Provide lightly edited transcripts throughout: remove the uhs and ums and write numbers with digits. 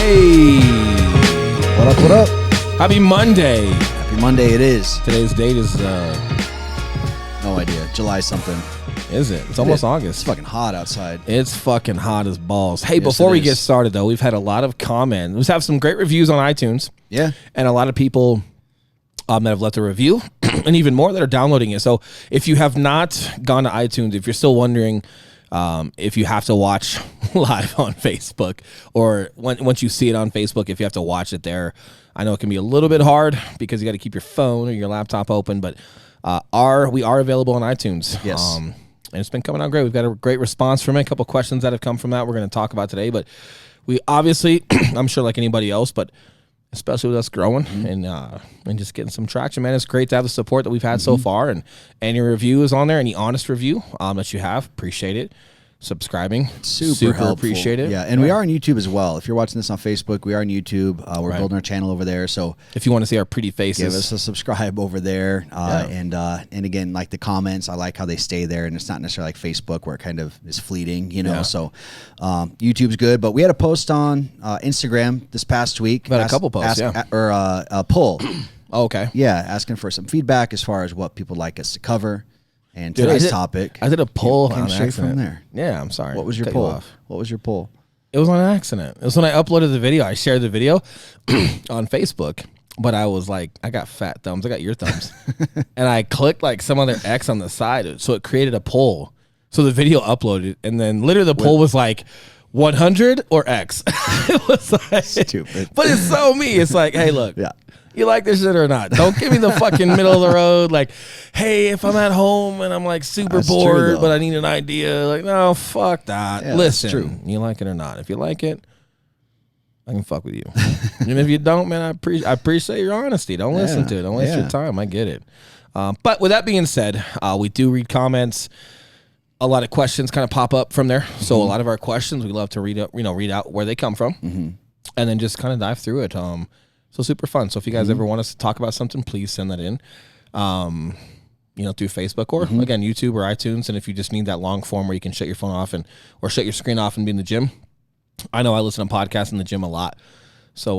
Hey. What up, what up? Happy Monday. Happy Monday it is. Today's date is, No idea. July something. is it? It's almost It's August. fucking hot outside. It's fucking hot as balls. Hey, Yes, before it we is. get started, though, we've had a lot of comments. We've had some great reviews on iTunes. Yeah. And a lot of people that have left a review and even more that are downloading it. So if you have not gone to iTunes, if you're still wondering if you have to watch live on Facebook or once you see it on Facebook, if you have to watch it there, I know it can be a little bit hard because you got to keep your phone or your laptop open, but we are available on iTunes. Yes. And it's been coming out great. We've got a great response from it. A couple questions that have come from that we're going to talk about today, but we obviously, I'm sure like anybody else, but especially with us growing and just getting some traction, man. It's great to have the support that we've had so far, and any review is on there, any honest review that you have, appreciate it. Subscribing, Super helpful. appreciate it. Yeah, and we are on YouTube as well. If you're watching this on Facebook, we are on YouTube. We're Right. building our channel over there, so If you want to see our pretty faces, give us a subscribe over there. And again, like the comments, I like how they stay there, and it's not necessarily like Facebook where it kind of is fleeting, you know. Yeah. So YouTube's good, but we had a post on Instagram this past week. About a couple posts, or a poll. Oh, okay. Yeah, asking for some feedback as far as what people like us to cover. And Dude, today's topic. I did a poll came on straight accident. from there. Yeah, I'm sorry. What was your Cut you poll? off. What was your poll? It was on accident. It was when I uploaded the video. I shared the video on Facebook, but I was like, I got fat thumbs. I got your thumbs. And I clicked like some other X on the side. So it created a poll. So the video uploaded. And then literally the poll was like 100 or X. It was like, Stupid. But it's so me. It's like, hey, look. Yeah. You like this shit or not? Don't give me the fucking middle of the road. Like, hey, if I'm at home and I'm like super That's true, bored, though. but I need an idea. Like, no, fuck that. Yeah, that's Listen, true. you like it or not? If you like it, I can fuck with you. And if you don't, man, I appreciate your honesty. Don't listen to it. Don't waste your time. I get it. But with that being said, we do read comments. A lot of questions kind of pop up from there. So a lot of our questions, we love to read out where they come from, and then just kind of dive through it. So super fun. So if you guys ever want us to talk about something, please send that in, through Facebook or again, YouTube or iTunes. And if you just need that long form where you can shut your phone off or shut your screen off and be in the gym. I know I listen to podcasts in the gym a lot. So,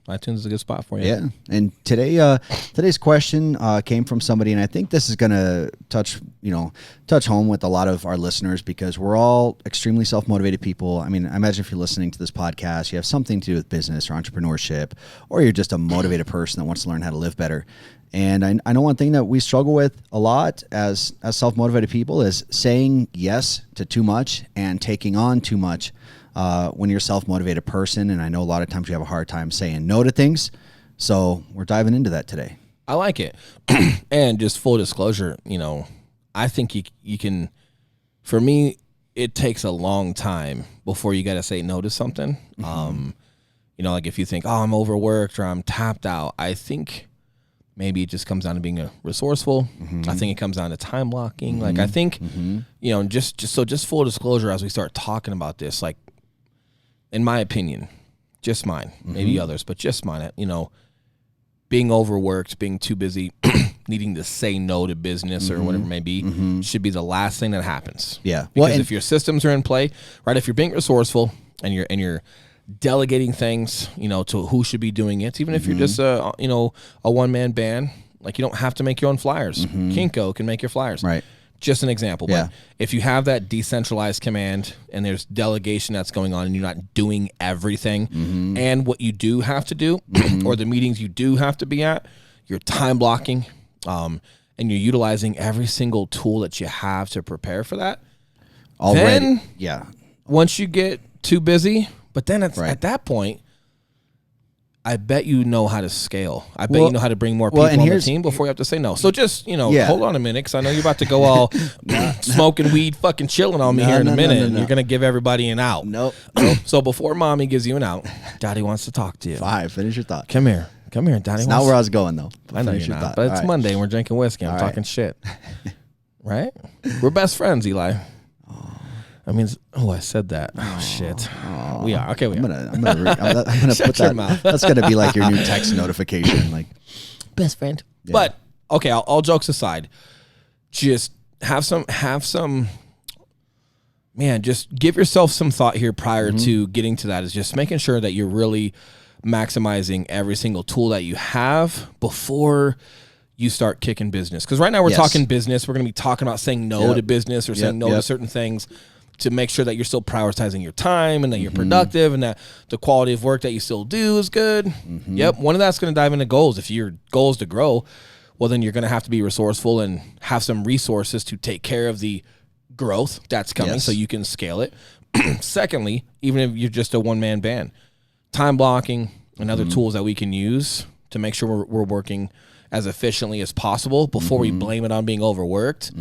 iTunes is a good spot for you. Yeah. And today's question came from somebody, and I think this is going to touch home with a lot of our listeners because we're all extremely self-motivated people. I mean, I imagine if you're listening to this podcast, you have something to do with business or entrepreneurship, or you're just a motivated person that wants to learn how to live better. And I know one thing that we struggle with a lot as self-motivated people is saying yes to too much and taking on too much. When you're a self-motivated person, and I know a lot of times you have a hard time saying no to things, so we're diving into that today. I like it. And just full disclosure, I think you can, for me, it takes a long time before you got to say no to something. Like if you think, oh, I'm overworked or I'm tapped out, I think maybe it just comes down to being resourceful. I think it comes down to time blocking. Like I think, just full disclosure as we start talking about this, like, in my opinion, just mine, maybe others, but just mine, being overworked, being too busy, needing to say no to business or whatever it may be, should be the last thing that happens. Yeah. Because if your systems are in play, right, if you're being resourceful and you're delegating things, to who should be doing it, even if you're just a one-man band, like you don't have to make your own flyers. Kinko can make your flyers. Right. Just an example. Yeah. But if you have that decentralized command and there's delegation that's going on and you're not doing everything and what you do have to do or the meetings you do have to be at, you're time blocking and you're utilizing every single tool that you have to prepare for that. Already. Then, once you get too busy, but then at that point, I bet you know how to scale. I bet you know how to bring more people on the team before you have to say no. So just, hold on a minute, because I know you're about to go all smoking weed, fucking chilling on me here in a minute, and you're going to give everybody an out. Nope. So before mommy gives you an out, daddy wants to talk to you. Finish your thought. Come here, daddy. It's not where I was going, though. I know you're not, but it's Monday and we're drinking whiskey. I'm talking shit. Right? We're best friends, Eli. I said that. Oh, shit. We are. Okay, I'm gonna put that. That's gonna be like your new text notification, like best friend. Yeah. But okay, all jokes aside, just have some man, just give yourself some thought here prior to getting to that, is just making sure that you're really maximizing every single tool that you have before you start kicking business. Because right now we're talking business. We're going to be talking about saying no to business or saying no to certain things to make sure that you're still prioritizing your time and that you're productive and that the quality of work that you still do is good. One of that's going to dive into goals. If your goal is to grow, well, then you're going to have to be resourceful and have some resources to take care of the growth that's coming so you can scale it. Secondly, even if you're just a one-man band, time blocking and other tools that we can use to make sure we're working as efficiently as possible before we blame it on being overworked,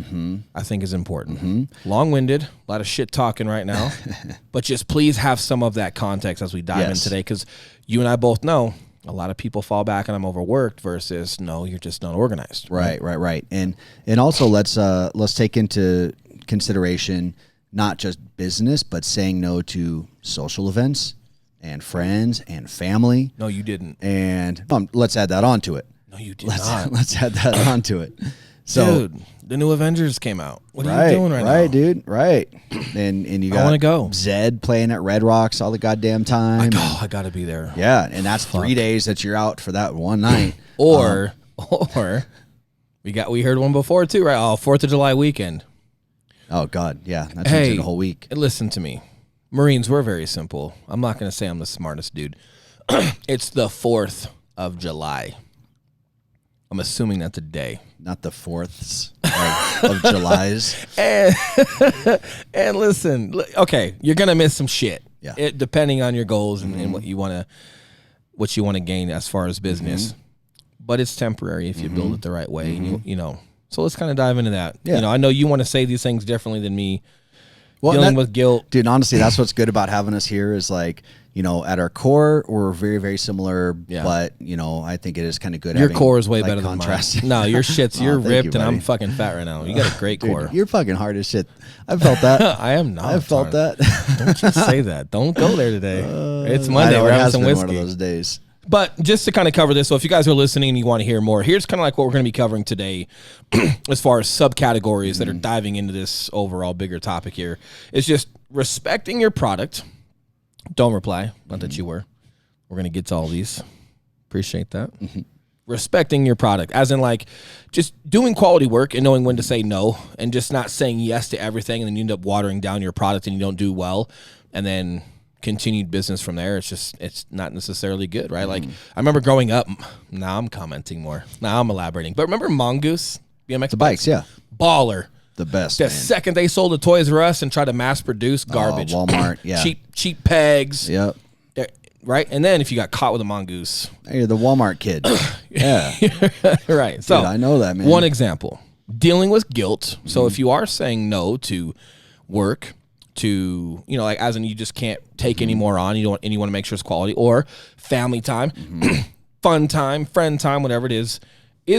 I think is important. Long-winded, a lot of shit talking right now, but just please have some of that context as we dive in today, because you and I both know a lot of people fall back on I'm overworked versus no, you're just not organized. Right. And also let's take into consideration not just business, but saying no to social events and friends and family. No, you didn't. And let's add that onto it. No, you did not. Let's add that onto it. So, dude, the new Avengers came out. What are you doing right now? Right, dude. Right. And you got I want to go. Zed playing at Red Rocks all the goddamn time. I got to be there. Yeah, and that's 3 days that you're out for that one night. Or we heard one before too, right? Oh, 4th of July weekend. Oh God, yeah. That turns into a whole week. Listen to me. Marines, we're very simple. I'm not going to say I'm the smartest dude. It's the 4th of July. I'm assuming that's a day. Not the 4ths of Julys. And listen, okay, you're going to miss some shit. Yeah. Depending on your goals and what you want to gain as far as business. But it's temporary if you build it the right way. And you know. So let's kind of dive into that. Yeah. I know you want to say these things differently than me. Dealing with guilt. Dude, honestly, that's what's good about having us here is like, at our core, we're very, very similar. Yeah. But, I think it is kind of good. Your core is way better than mine. No, your shit's, you're ripped and I'm fucking fat right now. You got a great core. You're fucking hard as shit. I felt that. I am not. I felt that. Don't you say that. Don't go there today. It's Monday. We're having some whiskey. One of those days. But just to kind of cover this, so if you guys are listening and you want to hear more, here's kind of like what we're going to be covering today as far as subcategories that are diving into this overall bigger topic here. It's just respecting your product. Don't reply. Not that you were. We're going to get to all these. Appreciate that. Respecting your product, as in like just doing quality work and knowing when to say no and just not saying yes to everything, and then you end up watering down your product and you don't do well, and then continued business from there. It's not necessarily good, right? Like I remember growing up. Now I'm commenting more. Now I'm elaborating. But remember Mongoose BMX the bikes, yeah, baller, the best. The second they sold the Toys R Us and tried to mass produce garbage, Walmart, yeah, cheap pegs, yep, right. And then if you got caught with a Mongoose, you're the Walmart kid, yeah, right. So dude, I know that, man. One example: dealing with guilt. So if you are saying no to work, to like as in you just can't take any more on, you want to make sure it's quality, or family time, fun time, friend time, whatever it is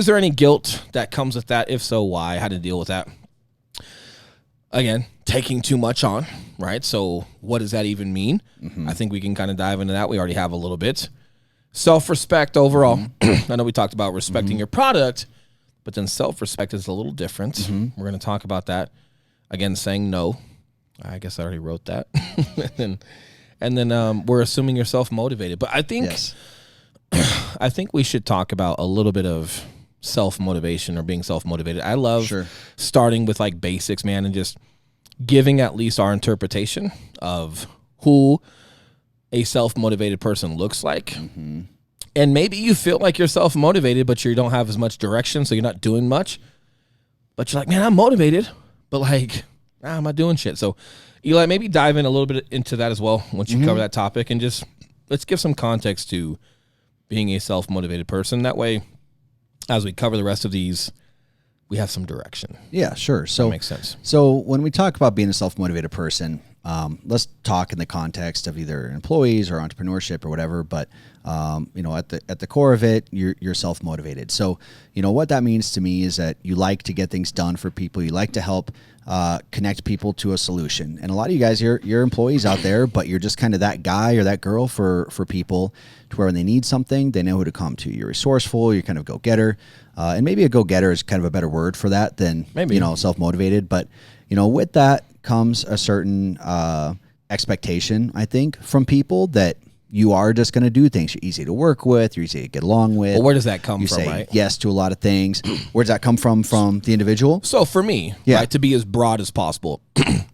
there any guilt that comes with that? If so, why? How to deal with that? Again, taking too much on, right? So what does that even mean? I think we can kind of dive into that. We already have a little bit. Self-respect overall. I know we talked about respecting your product, but then self-respect is a little different. We're going to talk about that. Again, saying no. I guess I already wrote that. and then we're assuming you're self-motivated. But I think I think we should talk about a little bit of self-motivation or being self-motivated. I love starting with like basics, man, and just giving at least our interpretation of who a self-motivated person looks like. And maybe you feel like you're self-motivated, but you don't have as much direction, so you're not doing much. But you're like, man, I'm motivated, but like, I'm not doing shit. So, Eli, maybe dive in a little bit into that as well once you cover that topic, and just let's give some context to being a self-motivated person. That way, as we cover the rest of these, we have some direction. Yeah, sure. So that makes sense. So when we talk about being a self-motivated person, let's talk in the context of either employees or entrepreneurship or whatever. But at the core of it, you're self-motivated. So what that means to me is that you like to get things done for people. You like to help connect people to a solution. And a lot of you guys, you're employees out there, but you're just kind of that guy or that girl for people, to where when they need something, they know who to come to. You're resourceful. You're kind of go-getter. And maybe a go-getter is kind of a better word for that than maybe self-motivated. But with that comes a certain expectation, I think, from people that you are just going to do things. You're easy to work with. You're easy to get along with. Well, where does that come you from, say right? yes to a lot of things. Where does that come from the individual? So for me, right, to be as broad as possible,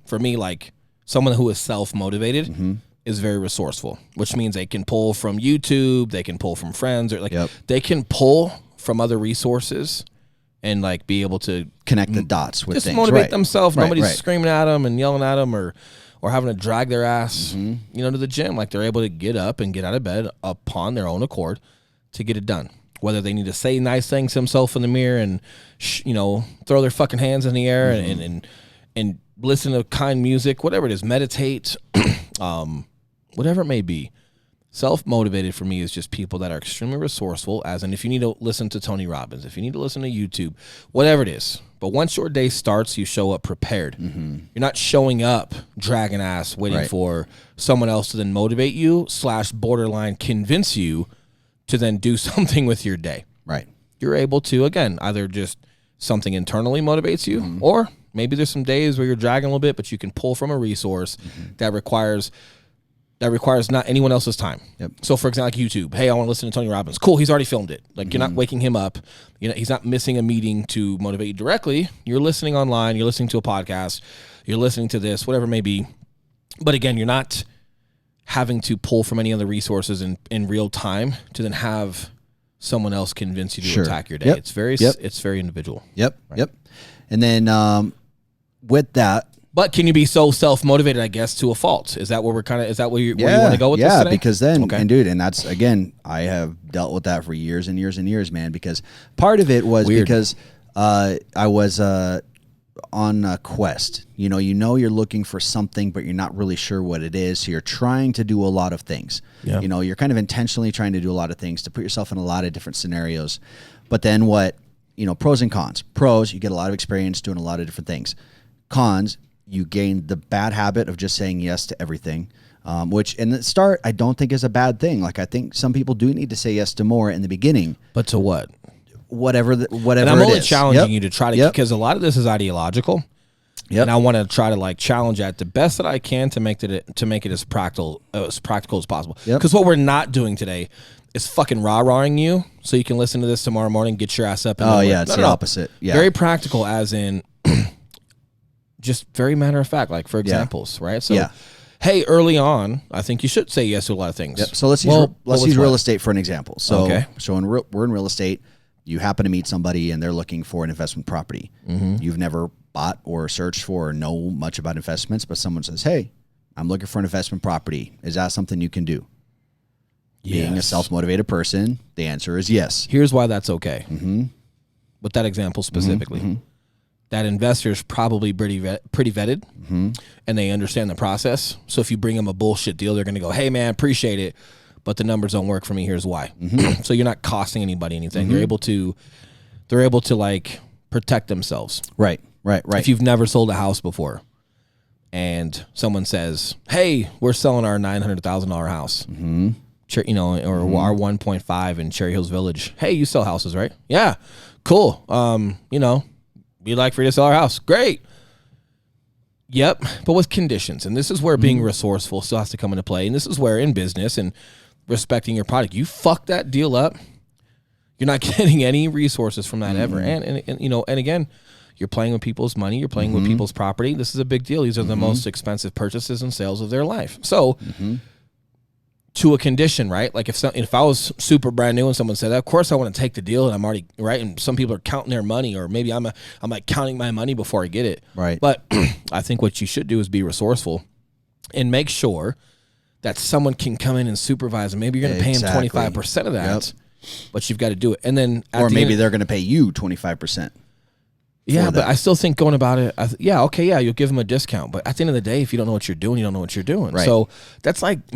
for me, like someone who is self-motivated is very resourceful, which means they can pull from YouTube, they can pull from friends, or like they can pull from other resources and like be able to connect the dots with just things. motivate themselves. Right, Nobody's right. screaming at them and yelling at them or having to drag their ass, to the gym. Like they're able to get up and get out of bed upon their own accord to get it done. Whether they need to say nice things to themselves in the mirror and, throw their fucking hands in the air and listen to kind music, whatever it is, meditate, whatever it may be. Self-motivated for me is just people that are extremely resourceful, as in if you need to listen to Tony Robbins, if you need to listen to YouTube, whatever it is. But once your day starts, you show up prepared. You're not showing up dragging ass, waiting for someone else to then motivate you / borderline convince you to then do something with your day. Right. You're able to, again, either just something internally motivates you or maybe there's some days where you're dragging a little bit, but you can pull from a resource that requires not anyone else's time. Yep. So, for example, like YouTube. Hey, I want to listen to Tony Robbins. Cool, he's already filmed it. Like, you're not waking him up. He's not missing a meeting to motivate you directly. You're listening online. You're listening to a podcast. You're listening to this, whatever it may be. But again, you're not having to pull from any other resources in real time to then have someone else convince you to attack your day. It's very individual. Yep. And then with that, but can you be so self-motivated, I guess, to a fault? Is that where where you want to go with this today? Yeah, because then, and that's, again, I have dealt with that for years and years and years, man, because part of it was because I was on a quest. You're looking for something, but you're not really sure what it is, so you're trying to do a lot of things. Yeah. You're kind of intentionally trying to do a lot of things to put yourself in a lot of different scenarios. But then pros and cons. Pros, you get a lot of experience doing a lot of different things. Cons, you gain the bad habit of just saying yes to everything, which in the start, I don't think is a bad thing. Like, I think some people do need to say yes to more in the beginning. But to what? Whatever and I'm only challenging you to try to, because a lot of this is ideological. And I want to try to challenge that the best that I can to make it as practical as possible. Because what we're not doing today is fucking rah-rahing you so you can listen to this tomorrow morning, get your ass up. And it's the opposite. Yeah. Very practical, as in just very matter of fact, like for examples, right? So, hey, early on, I think you should say yes to a lot of things. Yep. So let's use real estate for an example. So, we're in real estate. You happen to meet somebody and they're looking for an investment property. You've never bought or searched for or know much about investments, but someone says, hey, I'm looking for an investment property. Is that something you can do? Yes. Being a self-motivated person, the answer is yes. Here's why that's okay. With that example specifically. That investor is probably pretty vetted, and they understand the process. So if you bring them a bullshit deal, they're going to go, hey, man, appreciate it, but the numbers don't work for me. Here's why. So you're not costing anybody anything. They're able to protect themselves. Right. If you've never sold a house before and someone says, hey, we're selling our $900,000 house, or our 1.5 in Cherry Hills Village. Hey, you sell houses, right? Yeah, cool. We'd like for you to sell our house. Great. Yep, but with conditions. And this is where being resourceful still has to come into play. And this is where in business and respecting your product, you fuck that deal up, you're not getting any resources from that ever. And again, you're playing with people's money. You're playing with people's property. This is a big deal. These are the most expensive purchases and sales of their life. So to a condition, right? Like if I was super brand new and someone said, of course I want to take the deal and I'm already right. And some people are counting their money, or maybe I'm like counting my money before I get it. Right. But I think what you should do is be resourceful and make sure that someone can come in and supervise. And maybe you're going to pay them 25% of that, but you've got to do it. And then, or maybe they're going to pay you 25%. Yeah, but I still think going about it, you'll give them a discount. But at the end of the day, if you don't know what you're doing, you don't know what you're doing. Right. So that's like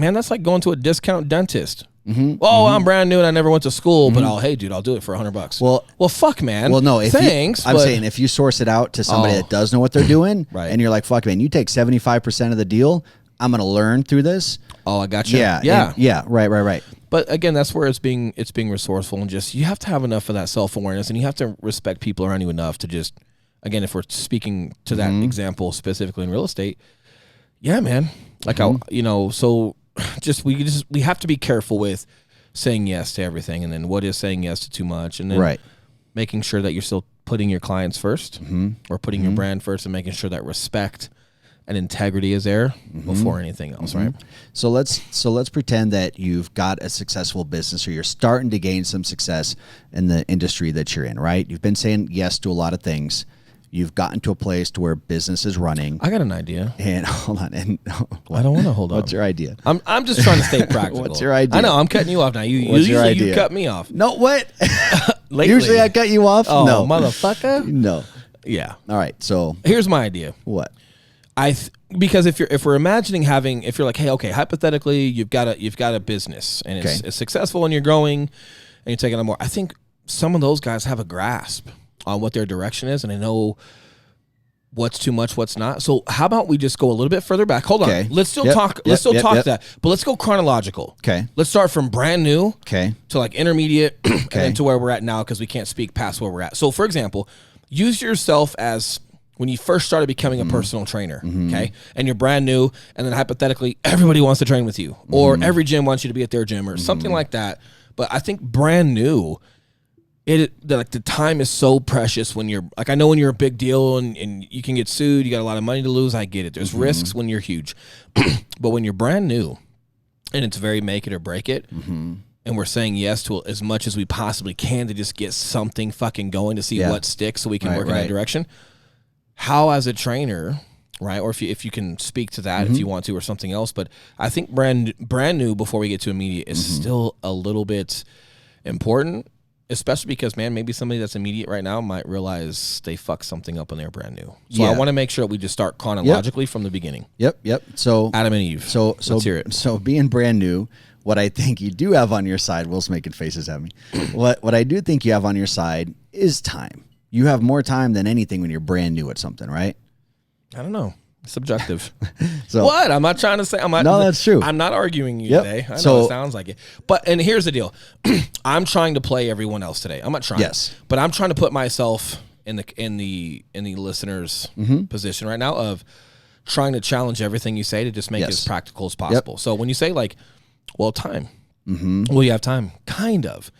going to a discount dentist. I'm brand new and I never went to school, but hey, dude, I'll do it for $100. Well, fuck, man. Well, no, thanks. I'm saying if you source it out to somebody that does know what they're doing, and you're like, fuck, man, you take 75% of the deal. I'm going to learn through this. Oh, I got you. Yeah. Right. But again, that's where it's being resourceful, and just you have to have enough of that self-awareness, and you have to respect people around you enough to just again, if we're speaking to that example specifically in real estate, yeah, man. Like, so we have to be careful with saying yes to everything. And then what is saying yes to too much? And then making sure that you're still putting your clients first or putting your brand first, and making sure that respect and integrity is there before anything else, right? So let's pretend that you've got a successful business, or you're starting to gain some success in the industry that you're in, right? You've been saying yes to a lot of things. You've gotten to a place to where business is running. I got an idea. And hold on. And I don't want to hold on. What's your idea? I'm just trying to stay practical. What's your idea? I know I'm cutting you off now. What's your idea? You cut me off. No, what? Lately. Usually I cut you off. Oh, no, motherfucker. No. Yeah. All right. So here's my idea. What? Because if we're imagining if you're like, hey, okay, hypothetically, you've got a business and it's successful and you're growing and you're taking on more. I think some of those guys have a grasp on what their direction is, and they know what's too much, what's not. So how about we just go a little bit further back? Hold on. Let's still talk. Let's still talk to that, but let's go chronological. Okay. Let's start from brand new. Okay. To like intermediate, and then to where we're at now, because we can't speak past where we're at. So, for example, use yourself as when you first started becoming a personal trainer, okay? And you're brand new, and then hypothetically, everybody wants to train with you, or every gym wants you to be at their gym, or something like that. But I think brand new, the time is so precious when you're, like, I know when you're a big deal and you can get sued, you got a lot of money to lose, I get it. There's risks when you're huge. But when you're brand new, and it's very make it or break it, and we're saying yes to as much as we possibly can to just get something fucking going to see what sticks so we can work in that direction. How, as a trainer, right, or if you can speak to that if you want to, or something else, but I think brand new before we get to immediate is still a little bit important, especially because, man, maybe somebody that's immediate right now might realize they fucked something up when they're brand new. So I want to make sure that we just start chronologically from the beginning. Yep. So Adam and Eve. So let's hear it. So being brand new, what I think you do have on your side, Will's making faces at me. What I do think you have on your side is time. You have more time than anything when you're brand new at something, right? I don't know. Subjective. So what? I'm not trying to say. No, that's true. I'm not arguing you today. I know it sounds like it. And here's the deal. I'm trying to play everyone else today. I'm not trying. Yes. But I'm trying to put myself in the listener's position right now of trying to challenge everything you say to just make it as practical as possible. So when you say, like, well, time. Well, you have time. Kind of.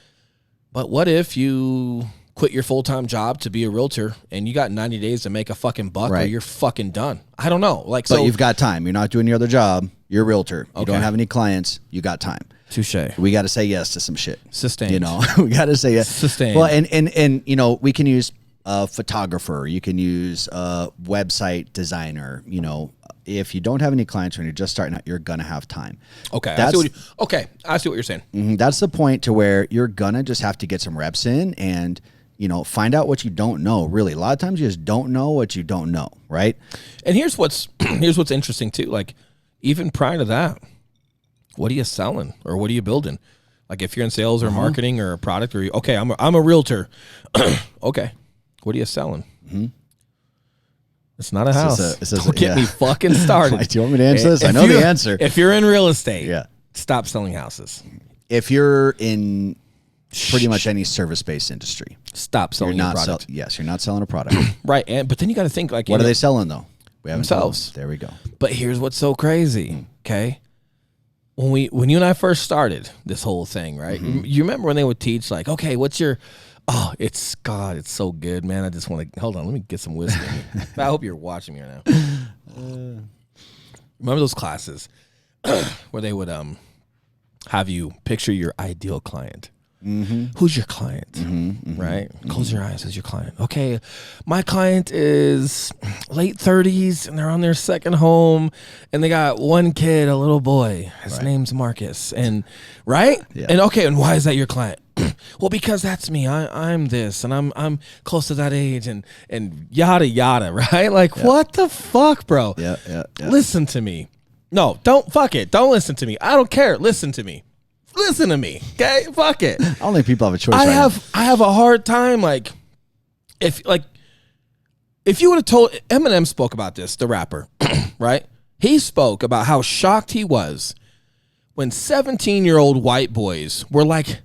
But what if you quit your full-time job to be a realtor and you got 90 days to make a fucking buck, or you're fucking done? I don't know. But you've got time. You're not doing your other job. You're a realtor. You don't have any clients. You got time. Touche. We got to say yes to some shit. Sustained. You know, we got to say yes. Sustained. Well, and you know, we can use a photographer. You can use a website designer. You know, if you don't have any clients when you're just starting out, you're gonna have time. Okay. I see what you're saying. That's the point to where you're gonna just have to get some reps in and, you know, find out what you don't know. Really, a lot of times you just don't know what you don't know, right? And here's what's interesting too. Like, even prior to that, what are you selling or what are you building? Like, if you're in sales or marketing or a product, or I'm a realtor. Okay, what are you selling? It's not a house. Don't get me fucking started. Do you want me to answer this? I know the answer. If you're in real estate, stop selling houses. If you're in pretty much any service-based industry, stop selling your product. Yes, you're not selling a product. Right, but then you got to think, like, what are they selling though? We haven't themselves. There we go. But here's what's so crazy. Okay, when you and I first started this whole thing, right? You remember when they would teach, like, okay, what's your it's so good, man. I just want to hold on. Let me get some whiskey. I hope you're watching me right now. Remember those classes where they would have you picture your ideal client? Who's your client? Right? Close your eyes. Who's your client? Okay, my client is late 30s and they're on their second home and they got one kid, a little boy. His name's Marcus. And and why is that your client? Well, because that's me. I'm this, and I'm close to that age, and yada yada, right? Like, what the fuck, bro? Yeah. Listen to me. No, don't fuck it. Don't listen to me. I don't care. Listen to me. Listen to me. Okay? Fuck it. I don't think people have a choice. I have a hard time, like, if you would have told, Eminem spoke about this, the rapper, right? He spoke about how shocked he was when 17-year-old white boys were like,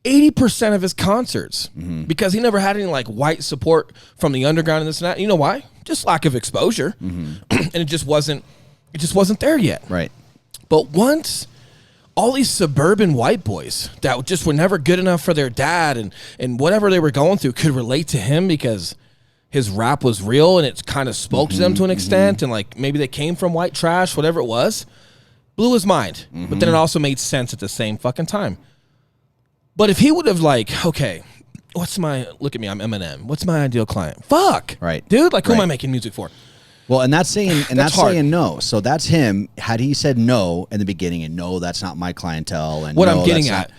80% of his concerts because he never had any like white support from the underground and this and that. You know why? Just lack of exposure. And it just wasn't there yet. Right. But once all these suburban white boys that just were never good enough for their dad and whatever they were going through could relate to him because his rap was real and it kind of spoke to them to an extent, and like maybe they came from white trash, whatever it was, blew his mind. But then it also made sense at the same fucking time. But if he would have like, okay, look at me, I'm Eminem. What's my ideal client? Fuck. Right. Dude, like who am I making music for? Well, and that's saying That's hard. saying no. So that's him. Had he said no in the beginning and no, that's not my clientele. And what no, I'm getting at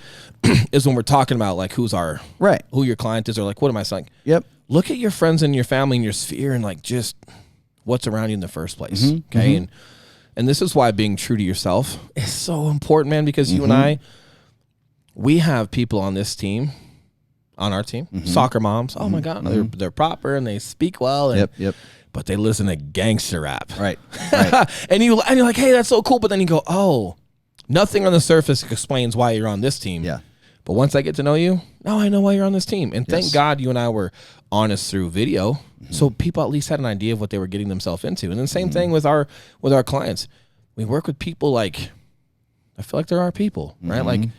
is when we're talking about like who your client is, or like what am I saying? Yep. Look at your friends and your family and your sphere and like just what's around you in the first place. Okay. And this is why being true to yourself is so important, man, because you and I, we have people on this team, on our team, soccer moms. Oh my God, they're proper and they speak well. And, Yep. But they listen to gangster rap. Right. and you're like, hey, that's so cool. But then you go, oh, nothing on the surface explains why you're on this team. Yeah. But once I get to know you, now I know why you're on this team. And thank God you and I were honest through video. So people at least had an idea of what they were getting themselves into. And then same thing with our clients. We work with people like, I feel like they're our people, right? Like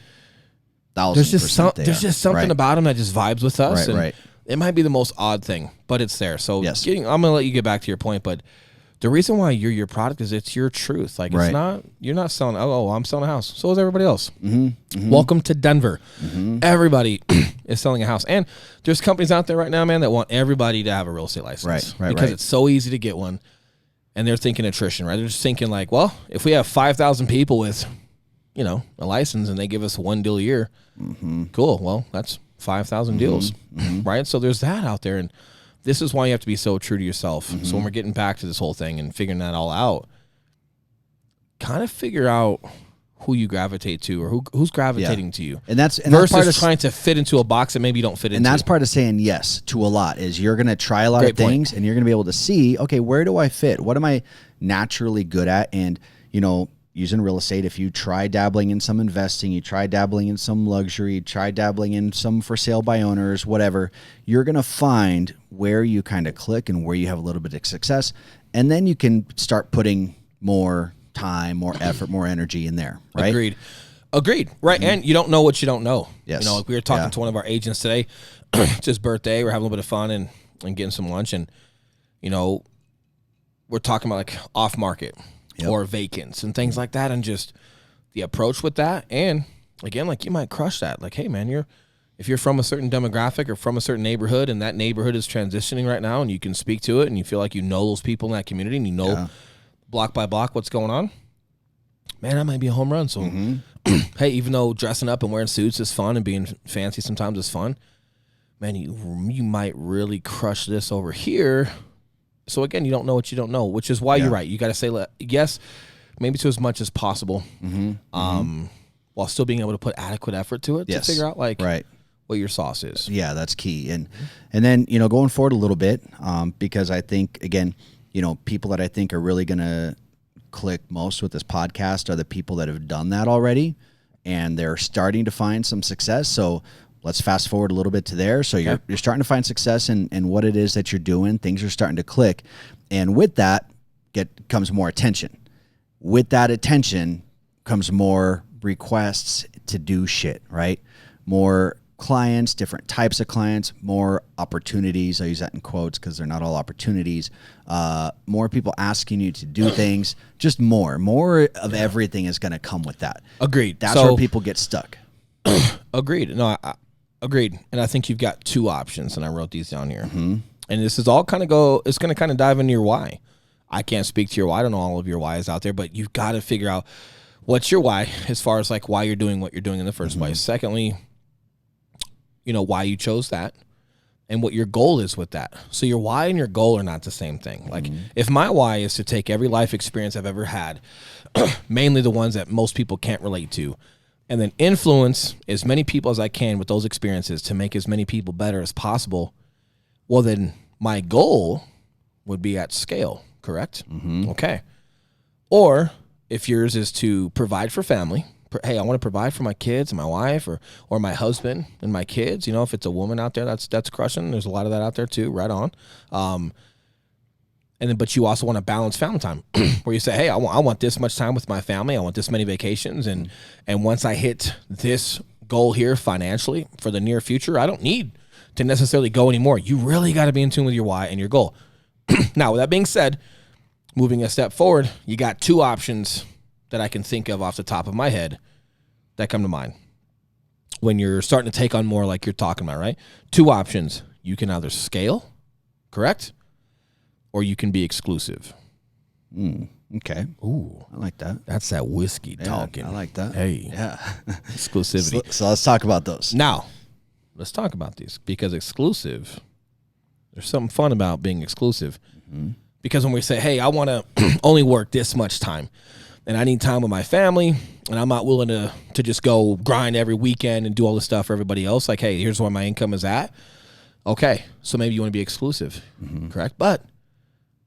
there's just something about them that just vibes with us. Right. It might be the most odd thing, but it's there. So yes. I'm going to let you get back to your point, but the reason why you're your product is it's your truth. Like it's not, you're not selling, I'm selling a house. So is everybody else. Welcome to Denver. Everybody is selling a house. And there's companies out there right now, man, that want everybody to have a real estate license. Right. Because it's so easy to get one. And they're thinking attrition, right? They're just thinking like, well, if we have 5,000 people with, a license and they give us one deal a year, cool. Well, that's 5,000 deals, right? So there's that out there. And this is why you have to be so true to yourself. So when we're getting back to this whole thing and figuring that all out, kind of figure out who you gravitate to or who's gravitating to you. And that's versus part of trying to fit into a box that maybe you don't fit into. And that's part of saying yes to a lot is you're going to try a lot of things and you're going to be able to see, okay, where do I fit? What am I naturally good at? And, using real estate, if you try dabbling in some investing, you try dabbling in some luxury, try dabbling in some for sale by owners, whatever, you're going to find where you kind of click and where you have a little bit of success. And then you can start putting more time, more effort, more energy in there. Right? Agreed. Right. And you don't know what you don't know. Yes. Like we were talking to one of our agents today, it's his birthday. We're having a little bit of fun and getting some lunch. And, we're talking about like off market. Or vacants and things like that, and just the approach with that. And again, like you might crush that. Like, hey man, if you're from a certain demographic or from a certain neighborhood and that neighborhood is transitioning right now and you can speak to it and you feel like you know those people in that community and you know block by block what's going on, man, that might be a home run. So hey, even though dressing up and wearing suits is fun and being fancy sometimes is fun, man, you might really crush this over here. So again, you don't know what you don't know, which is why you're right. You got to say yes, maybe to as much as possible, while still being able to put adequate effort to it to figure out what your sauce is. Yeah, that's key. And then going forward a little bit, because I think again, people that I think are really going to click most with this podcast are the people that have done that already, and they're starting to find some success. So let's fast forward a little bit to there. So you're starting to find success in what it is that you're doing. Things are starting to click. And with that comes more attention. With that attention comes more requests to do shit, right? More clients, different types of clients, more opportunities. I use that in quotes because they're not all opportunities. More people asking you to do things. Just more of everything is going to come with that. Agreed. That's where people get stuck. Agreed. No, agreed. And I think you've got two options, and I wrote these down here. And this is all it's going to kind of dive into your why. I can't speak to your why. I don't know all of your whys out there, but you've got to figure out what's your why as far as like why you're doing what you're doing in the first place. Secondly, why you chose that and what your goal is with that. So your why and your goal are not the same thing. Like if my why is to take every life experience I've ever had, mainly the ones that most people can't relate to, and then influence as many people as I can with those experiences to make as many people better as possible, well, then my goal would be at scale, correct? Okay. Or if yours is to provide for family, hey, I want to provide for my kids and my wife or my husband and my kids. You know, if it's a woman out there that's crushing, there's a lot of that out there too. Right on. And then, but you also want to balance family time where you say, hey, I want this much time with my family. I want this many vacations. And once I hit this goal here financially for the near future, I don't need to necessarily go anymore. You really got to be in tune with your why and your goal. Now, with that being said, moving a step forward, you got two options that I can think of off the top of my head that come to mind when you're starting to take on more like you're talking about, right? Two options. You can either scale, correct? Or you can be exclusive. Okay. Ooh, I like that. That's that whiskey talking. I like that. Hey, yeah. Exclusivity. So let's talk about those. Now, let's talk about these because exclusive, there's something fun about being exclusive. Mm-hmm. Because when we say, hey, I want to only work this much time and I need time with my family and I'm not willing to just go grind every weekend and do all this stuff for everybody else. Like, hey, here's where my income is at. Okay, so maybe you want to be exclusive, correct? But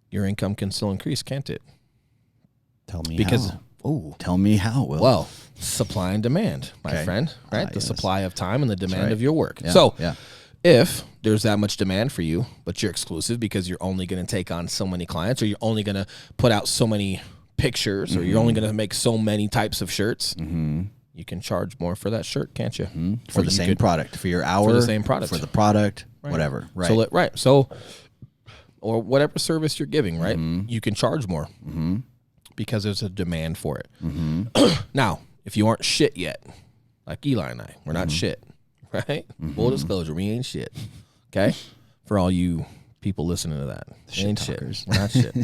your income can still increase, can't it? Tell me how. Tell me how, Will. Well, supply and demand, my friend, right? The yes. supply of time and the demand of your work. Yeah, so yeah. If there's that much demand for you, but you're exclusive because you're only going to take on so many clients or you're only going to put out so many pictures or you're only going to make so many types of shirts, you can charge more for that shirt, can't you? For the same product, for your hour, for the same product, for the product, right. Whatever. Right. So, or whatever service you're giving, right? You can charge more because there's a demand for it. Now, if you aren't shit yet, like Eli and I, we're not shit, right? Full disclosure, we ain't shit. Okay? For all you people listening to that. We ain't shit. We're not shit.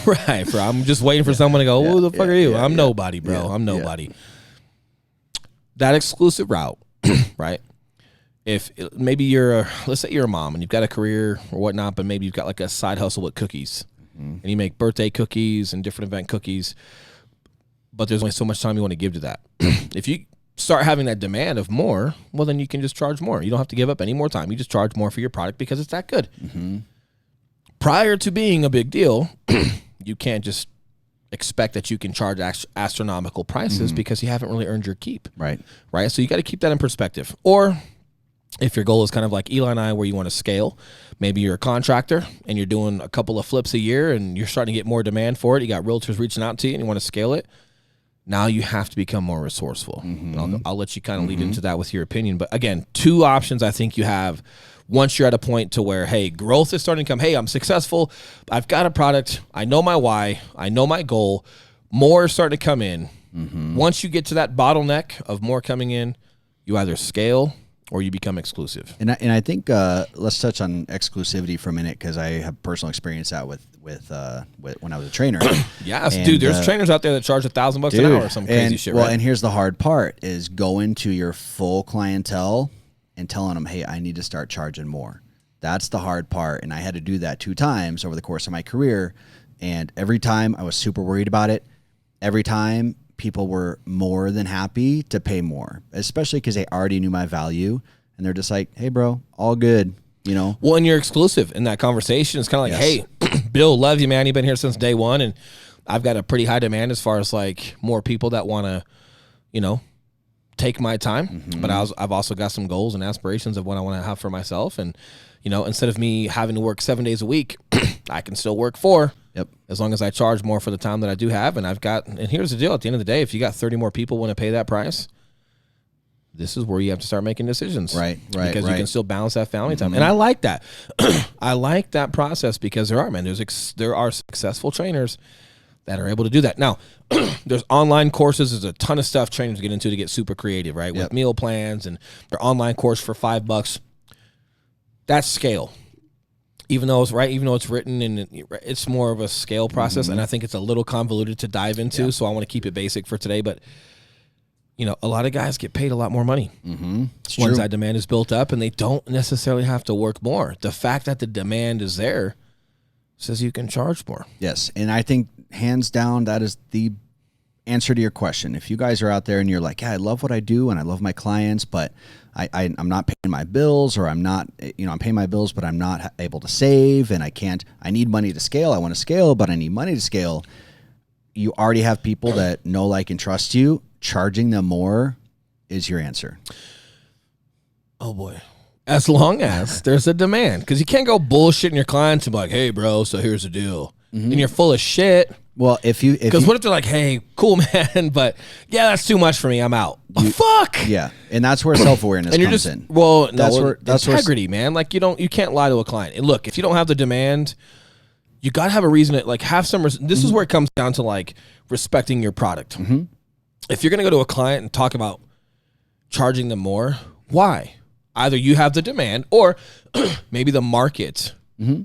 Right. I'm just waiting for someone to go, who the fuck are you? I'm nobody, bro. I'm nobody. That exclusive route, right? If maybe let's say you're a mom and you've got a career or whatnot, but maybe you've got like a side hustle with cookies and you make birthday cookies and different event cookies, but there's only so much time you want to give to that. If you start having that demand of more, well, then you can just charge more. You don't have to give up any more time. You just charge more for your product because it's that good. Prior to being a big deal, you can't just expect that you can charge astronomical prices because you haven't really earned your keep. Right. So you got to keep that in perspective. Or if your goal is kind of like Eli and I, where you want to scale, maybe you're a contractor and you're doing a couple of flips a year and you're starting to get more demand for it. You got realtors reaching out to you and you want to scale it. Now you have to become more resourceful. I'll let you kind of lead into that with your opinion. But again, two options I think you have once you're at a point to where, hey, growth is starting to come. Hey, I'm successful. I've got a product. I know my why. I know my goal. More is starting to come in. Once you get to that bottleneck of more coming in, you either scale or you become exclusive. And I think let's touch on exclusivity for a minute because I have personal experience out with when I was a trainer. Yes, dude. There's trainers out there that charge $1,000 an hour or some crazy shit. Well, right? And here's the hard part: is going to your full clientele and telling them, "Hey, I need to start charging more." That's the hard part, and I had to do that 2 times over the course of my career. And every time I was super worried about it. Every time people were more than happy to pay more, especially because they already knew my value, and they're just like, "Hey, bro, all good." You know, well, and you're exclusive in that conversation. It's kind of like, hey, Bill, love you, man. You've been here since day one, and I've got a pretty high demand as far as like more people that want to, take my time. But I've also got some goals and aspirations of what I want to have for myself. And, instead of me having to work 7 days a week, I can still work 4. Yep. As long as I charge more for the time that I do have. And here's the deal. At the end of the day, if you got 30 more people want to pay that price, this is where you have to start making decisions. Right. Because you can still balance that family time. And I like that. I like that process because there are successful trainers that are able to do that. Now, there's online courses. There's a ton of stuff trainers get into to get super creative, right? With meal plans and their online course for $5. That's scale. Even though it's written and it's more of a scale process. And I think it's a little convoluted to dive into. So I want to keep it basic for today. But a lot of guys get paid a lot more money once that demand is built up, and they don't necessarily have to work more. The fact that the demand is there says you can charge more. Yes, and I think hands down that is the answer to your question. If you guys are out there and you're like, yeah, I love what I do and I love my clients, but I'm not paying my bills, or I'm not, I'm paying my bills, but I'm not able to save, and I need money to scale. I want to scale, but I need money to scale. you already have people that know, like, and trust you, charging them more is your answer. Oh boy. As long as there's a demand, because you can't go bullshitting your clients and be like, hey bro, so here's the deal. And you're full of shit. Well, because what if they're like, hey, cool man, but yeah, that's too much for me, I'm out. Fuck. Yeah. And that's where self-awareness comes in. Well, that's no, where integrity, man. Like you can't lie to a client. And look, if you don't have the demand, you got to have a reason to, like, have some, this is where it comes down to, like, respecting your product. If you're going to go to a client and talk about charging them more, why? Either you have the demand, or maybe the market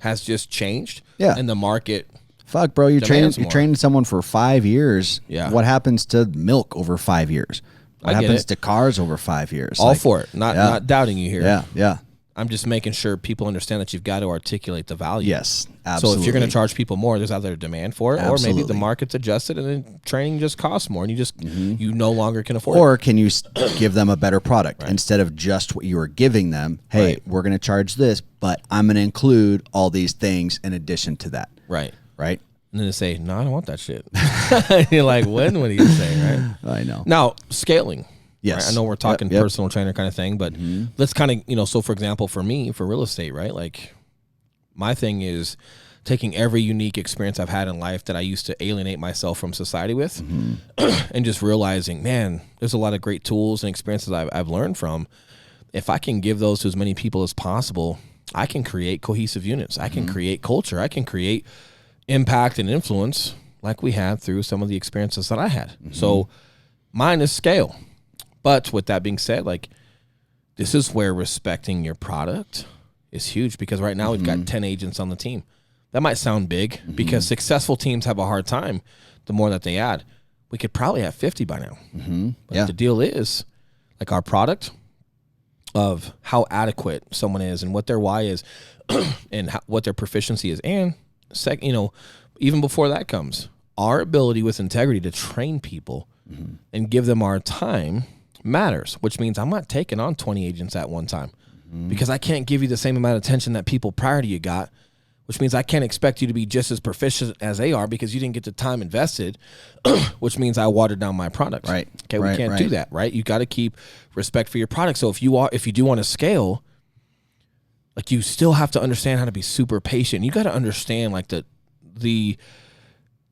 has just changed. Yeah. And the market. Fuck, bro, you're training someone for 5 years. Yeah. What happens to milk over 5 years? What happens to cars over 5 years? All for it. Not doubting you here. Yeah, yeah. I'm just making sure people understand that you've got to articulate the value. Yes, absolutely. So if you're going to charge people more, there's either a demand for it, or maybe the market's adjusted and then training just costs more, and you just you no longer can afford it. Or can you give them a better product instead of just what you were giving them? Hey, we're going to charge this, but I'm going to include all these things in addition to that. Right. Right. And then they say, no, I don't want that shit. You're like, what are you saying, right? I know. Now, scaling. Yes. Right? I know we're talking personal trainer kind of thing, but let's kind of, so for example, for me, for real estate, right? Like, my thing is taking every unique experience I've had in life that I used to alienate myself from society with and just realizing, man, there's a lot of great tools and experiences I've learned from. If I can give those to as many people as possible, I can create cohesive units. I can create culture. I can create impact and influence like we had through some of the experiences that I had. So mine is scale. But with that being said, like, this is where respecting your product is huge, because right now we've got 10 agents on the team. That might sound big because successful teams have a hard time the more that they add. We could probably have 50 by now. But the deal is, like, our product of how adequate someone is and what their why is and what their proficiency is. And even before that comes, our ability with integrity to train people and give them our time matters, which means I'm not taking on 20 agents at one time because I can't give you the same amount of attention that people prior to you got, which means I can't expect you to be just as proficient as they are because you didn't get the time invested, which means I watered down my product. Right. Okay, we can't do that, right? You got to keep respect for your product. So if you do want to scale, like, you still have to understand how to be super patient. You got to understand, like,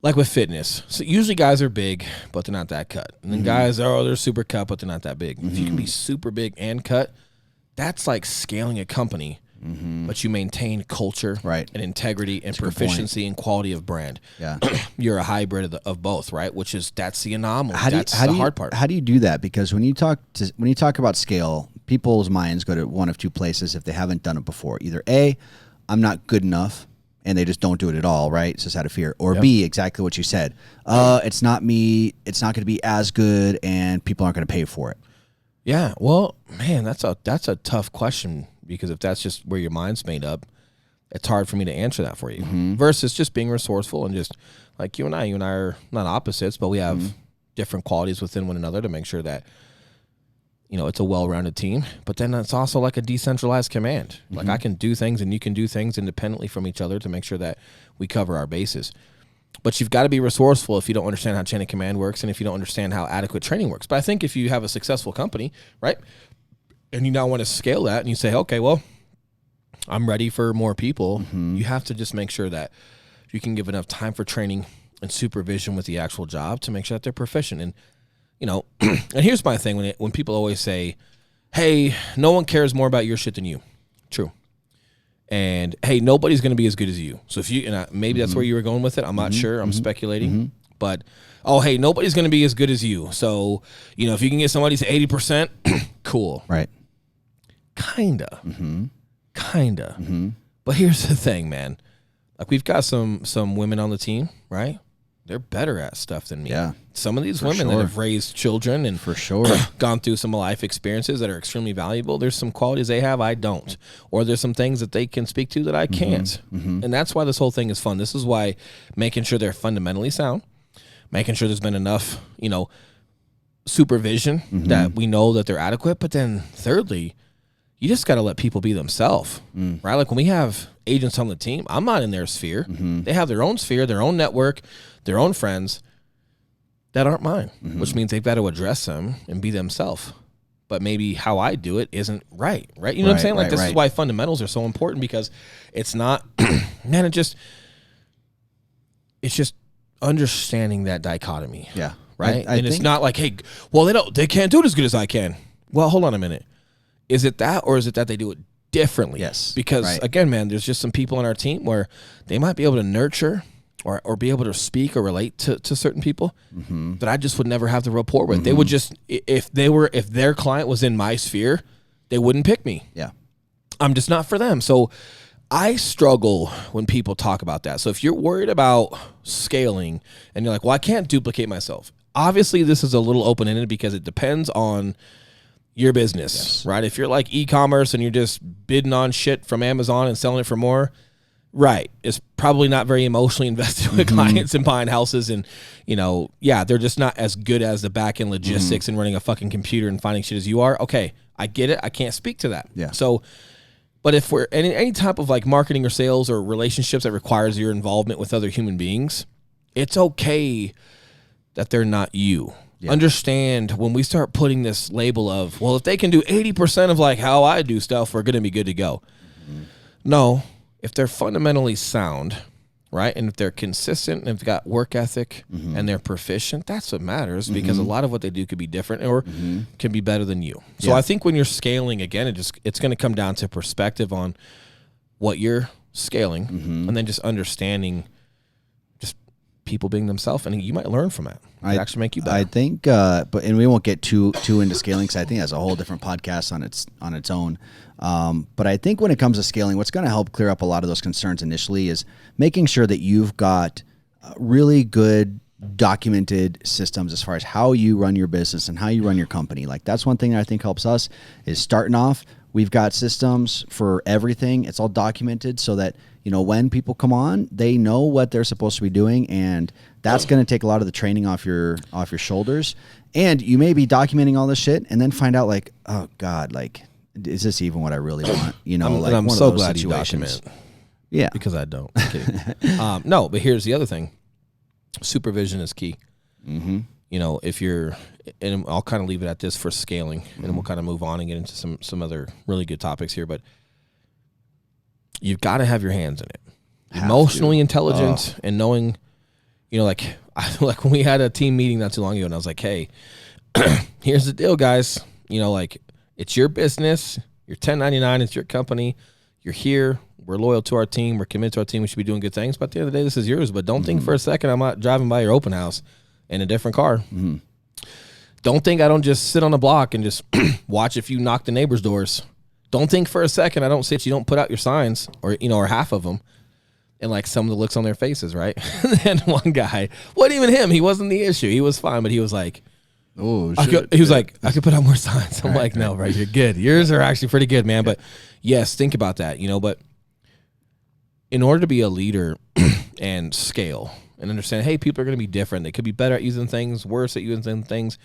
like with fitness. So usually guys are big, but they're not that cut. And then guys they're super cut, but they're not that big. If you can be super big and cut, that's like scaling a company, but you maintain culture and integrity and proficiency and quality of brand. Yeah. You're a hybrid of both, right? That's the anomaly. That's the hard part. How do you do that? Because when you talk about scale, people's minds go to one of two places if they haven't done it before. Either A, I'm not good enough, and they just don't do it at all, right? It's just out of fear. Or B, exactly what you said. It's not me. It's not going to be as good, and people aren't going to pay for it. Yeah. Well, man, that's a tough question, because if that's just where your mind's made up, it's hard for me to answer that for you. Versus just being resourceful and just like you and I are not opposites, but we have different qualities within one another to make sure that, it's a well-rounded team. But then it's also like a decentralized command. Like, I can do things and you can do things independently from each other to make sure that we cover our bases. But you've got to be resourceful if you don't understand how chain of command works and if you don't understand how adequate training works. But I think if you have a successful company, right, and you now want to scale that and you say, okay, well, I'm ready for more people, you have to just make sure that you can give enough time for training and supervision with the actual job to make sure that they're proficient. And and here's my thing, when people always say, hey, no one cares more about your shit than you. True. And hey, nobody's going to be as good as you. So if you, maybe that's where you were going with it. I'm not sure. I'm speculating. But, oh, hey, nobody's going to be as good as you. So, if you can get somebody to 80%, cool. Right. Kinda. Kinda. But here's the thing, man. Like, we've got some women on the team, right? They're better at stuff than me. Yeah. Some of these women that have raised children and gone through some life experiences that are extremely valuable, there's some qualities they have I don't. Or there's some things that they can speak to that I can't. And that's why this whole thing is fun. This is why making sure they're fundamentally sound, making sure there's been enough, supervision that we know that they're adequate. But then thirdly, you just got to let people be themselves, right? Like, when we have agents on the team, I'm not in their sphere. They have their own sphere, their own network, their own friends. that aren't mine, which means they've got to address them and be themselves. But maybe how I do it isn't right? You know what I'm saying? Like, this is why fundamentals are so important, because it's not, man, it's just understanding that dichotomy. Yeah. Right. And it's not like, hey, well, they can't do it as good as I can. Well, hold on a minute. Is it that, or is it that they do it differently? Yes. Because again, man, there's just some people on our team where they might be able to nurture or be able to speak or relate to certain people that I just would never have the rapport with. They would just, if their client was in my sphere, they wouldn't pick me. Yeah. I'm just not for them. So I struggle when people talk about that. So if you're worried about scaling and you're like, well, I can't duplicate myself. Obviously, this is a little open-ended because it depends on your business, right? If you're like e-commerce and you're just bidding on shit from Amazon and selling it for more, right, it's probably not very emotionally invested with clients and buying houses. And, they're just not as good as the back-end logistics and running a fucking computer and finding shit as you are. Okay, I get it. I can't speak to that. Yeah. So, but if we're in any type of like marketing or sales or relationships that requires your involvement with other human beings, it's okay that they're not you. Yeah. Understand when we start putting this label of, well, if they can do 80% of like how I do stuff, we're going to be good to go. No, if they're fundamentally sound, right, and if they're consistent and if they've got work ethic and they're proficient, that's what matters, because a lot of what they do could be different or can be better than you. So I think when you're scaling, again, it's going to come down to perspective on what you're scaling and then just understanding just people being themselves, and you might learn from that. It actually make you better. I think, and we won't get too into scaling, because I think that's a whole different podcast on its own. But I think when it comes to scaling, what's going to help clear up a lot of those concerns initially is making sure that you've got really good documented systems as far as how you run your business and how you run your company. Like, that's one thing that I think helps us is starting off. We've got systems for everything. It's all documented so that, when people come on, they know what they're supposed to be doing, and that's going to take a lot of the training off your shoulders. And you may be documenting all this shit and then find out like, oh God, like, is this even what I really want? I'm so glad you document. Yeah. Because I don't. I'm kidding. No, but here's the other thing. Supervision is key. If you're, and I'll kind of leave it at this for scaling, and then we'll kind of move on and get into some other really good topics here, but you've got to have your hands in it. Emotionally intelligent and knowing, like when we had a team meeting not too long ago, and I was like, hey, here's the deal, guys. Like, it's your business. You're 1099. It's your company. You're here. We're loyal to our team. We're committed to our team. We should be doing good things. But at the end of the day, this is yours. But don't think for a second I'm not driving by your open house in a different car. Don't think I don't just sit on the block and just watch if you knock the neighbors' doors. Don't think for a second I don't sit. You don't put out your signs or half of them. And like some of the looks on their faces, right? And one guy, wasn't even him. He wasn't the issue. He was fine, but he was like, oh, he was like, I could put out more signs. I'm like, no, right, you're good. Yours are actually pretty good, man. But yes, think about that, but in order to be a leader and scale and understand, hey, people are going to be different. They could be better at using things, worse at using things.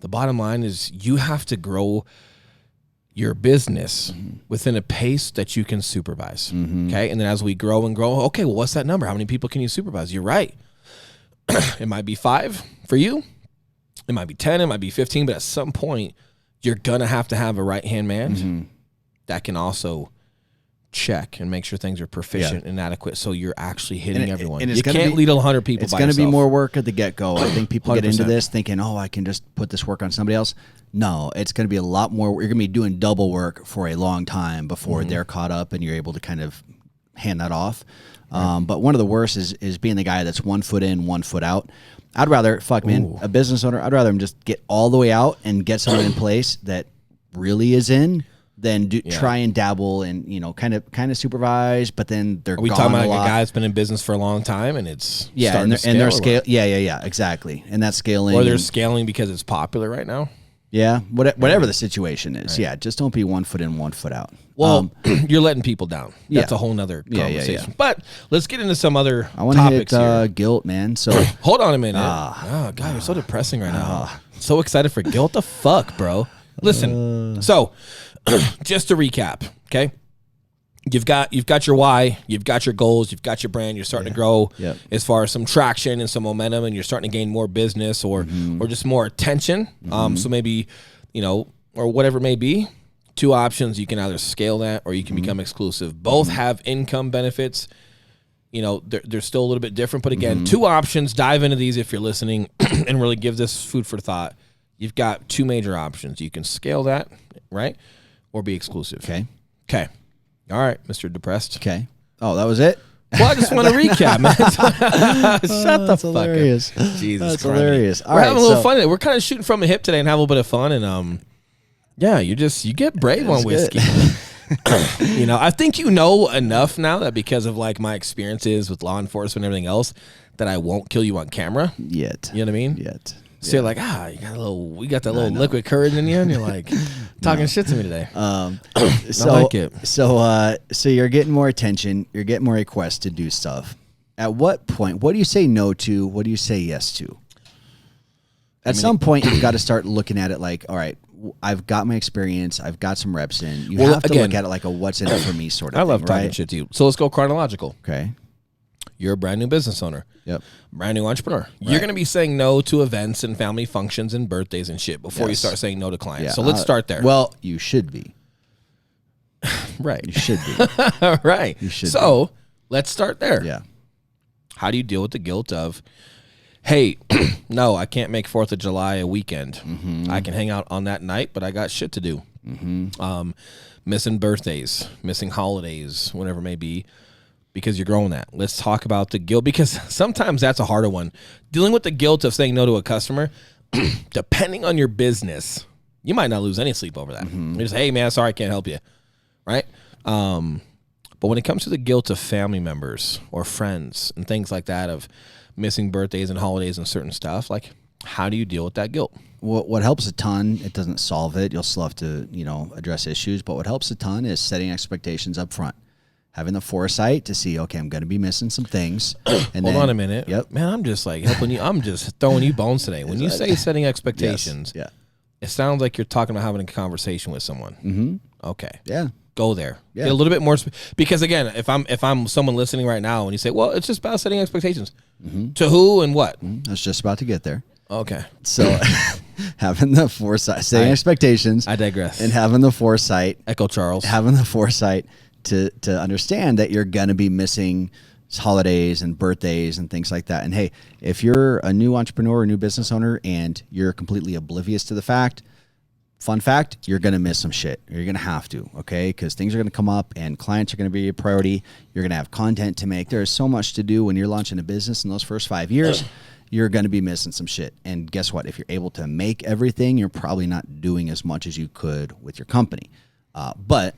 The bottom line is you have to grow your business within a pace that you can supervise. Okay. And then as we grow and grow, okay, well, what's that number? How many people can you supervise? You're right. It might be 5 for you. It might be 10, it might be 15, but at some point, you're going to have a right-hand man that can also check and make sure things are proficient and adequate, so you're actually hitting everyone. And you can't lead 100 people by yourself. It's going to be more work at the get-go. I think people 100%. Get into this thinking, oh, I can just put this work on somebody else. No, it's going to be a lot more. You're going to be doing double work for a long time before they're caught up and you're able to kind of hand that off. But one of the worst is being the guy that's 1 foot in, 1 foot out. I'd rather, a business owner, I'd rather him just get all the way out and get someone in place that really is in than try and dabble and, kind of supervise, but then they're gone. Are we talking about like a guy that's been in business for a long time and it's and they're scale. Yeah, exactly. And that's scaling. Or they're scaling because it's popular right now. Yeah, whatever the situation is. Right. Yeah, just don't be 1 foot in, 1 foot out. Well, you're letting people down. That's a whole nother conversation. Yeah. But let's get into some other topics. I want to hit guilt, man. So hold on a minute. God, you're so depressing right now. So excited for guilt. The fuck, bro. Listen. So just to recap, okay? you've got your why, you've got your goals, you've got your brand, you're starting to grow as far as some traction and some momentum, and you're starting to gain more business or just more attention. So maybe, or whatever it may be. Two options: you can either scale that or you can become exclusive. Both have income benefits. They're still a little bit different, but again, two options. Dive into these if you're listening and really give this food for thought. You've got two major options. You can scale that, right? Or be exclusive. Okay. All right, Mr. Depressed. Okay. Oh, that was it? Well, I just want to recap, man. Shut the fuck hilarious. up. Jesus That's Christ. hilarious. We're having a little fun today. We're kind of shooting from the hip today and have a little bit of fun. And you get brave on whiskey. I think enough now that because of like my experiences with law enforcement and everything else, that I won't kill you on camera. Yet. You know what I mean? Yet. So you're like, we got that little liquid courage in you, and you're like talking shit to me today. I like it. So you're getting more attention, you're getting more requests to do stuff. At what point, what do you say no to? What do you say yes to? At some point, you've got to start looking at it like, all right, I've got my experience, I've got some reps in. You have to look at it like a what's in it for me sort of thing. I love talking shit to you. So let's go chronological. Okay. You're a brand new business owner. Yep. Brand new entrepreneur. Right. You're going to be saying no to events and family functions and birthdays and shit before you start saying no to clients. Yeah. So let's start there. Well, you should be. Right. You should be. Right. You should be. Let's start there. Yeah. How do you deal with the guilt of, hey, no, I can't make 4th of July a weekend. I can hang out on that night, but I got shit to do. Missing birthdays, missing holidays, whatever it may be. Because you're growing that. Let's talk about the guilt, because sometimes that's a harder one. Dealing with the guilt of saying no to a customer, depending on your business, you might not lose any sleep over that. You're just, hey, man, sorry, I can't help you. Right? But when it comes to the guilt of family members or friends and things like that, of missing birthdays and holidays and certain stuff, like, how do you deal with that guilt? What helps a ton, it doesn't solve it. You'll still have to, address issues. But what helps a ton is setting expectations up front. Having the foresight to see, okay, I'm going to be missing some things. And Hold on a minute. Yep. Man, I'm just like helping you. I'm just throwing you bones today. When you say setting expectations, it sounds like you're talking about having a conversation with someone. Okay. Yeah. Go there. Yeah. Get a little bit more. Because again, if I'm someone listening right now and you say, well, it's just about setting expectations. To who and what? I was just about to get there. Okay. So having the foresight, setting expectations. I digress. And having the foresight. Echo Charles. Having the foresight to understand that you're going to be missing holidays and birthdays and things like that. And hey, if you're a new entrepreneur or new business owner and you're completely oblivious to the fact, fun fact, you're going to miss some shit. You're going to have to, okay? Because things are going to come up and clients are going to be a priority. You're going to have content to make. There's so much to do when you're launching a business in those first 5 years. You're going to be missing some shit. And guess what? If you're able to make everything, you're probably not doing as much as you could with your company. But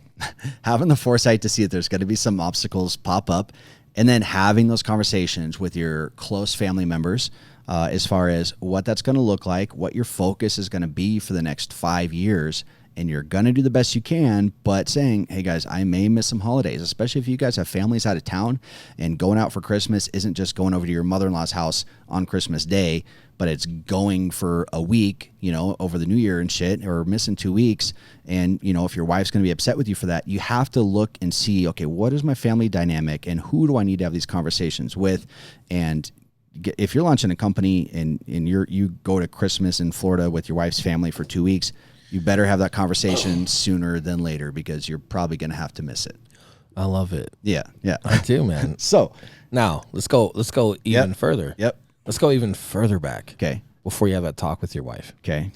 having the foresight to see that there's going to be some obstacles pop up, and then having those conversations with your close family members as far as what that's going to look like, what your focus is going to be for the next 5 years, and you're going to do the best you can, but saying, hey guys, I may miss some holidays, especially if you guys have families out of town, and going out for Christmas isn't just going over to your mother-in-law's house on Christmas Day, but it's going for a week, over the New Year and shit, or missing 2 weeks. And, if your wife's going to be upset with you for that, you have to look and see, okay, what is my family dynamic and who do I need to have these conversations with? And if you're launching a company and you go to Christmas in Florida with your wife's family for 2 weeks, you better have that conversation sooner than later, because you're probably going to have to miss it. I love it. Yeah. I do, man. So now let's go even further. Yep. Let's go even further back. Okay. Before you have that talk with your wife. Okay.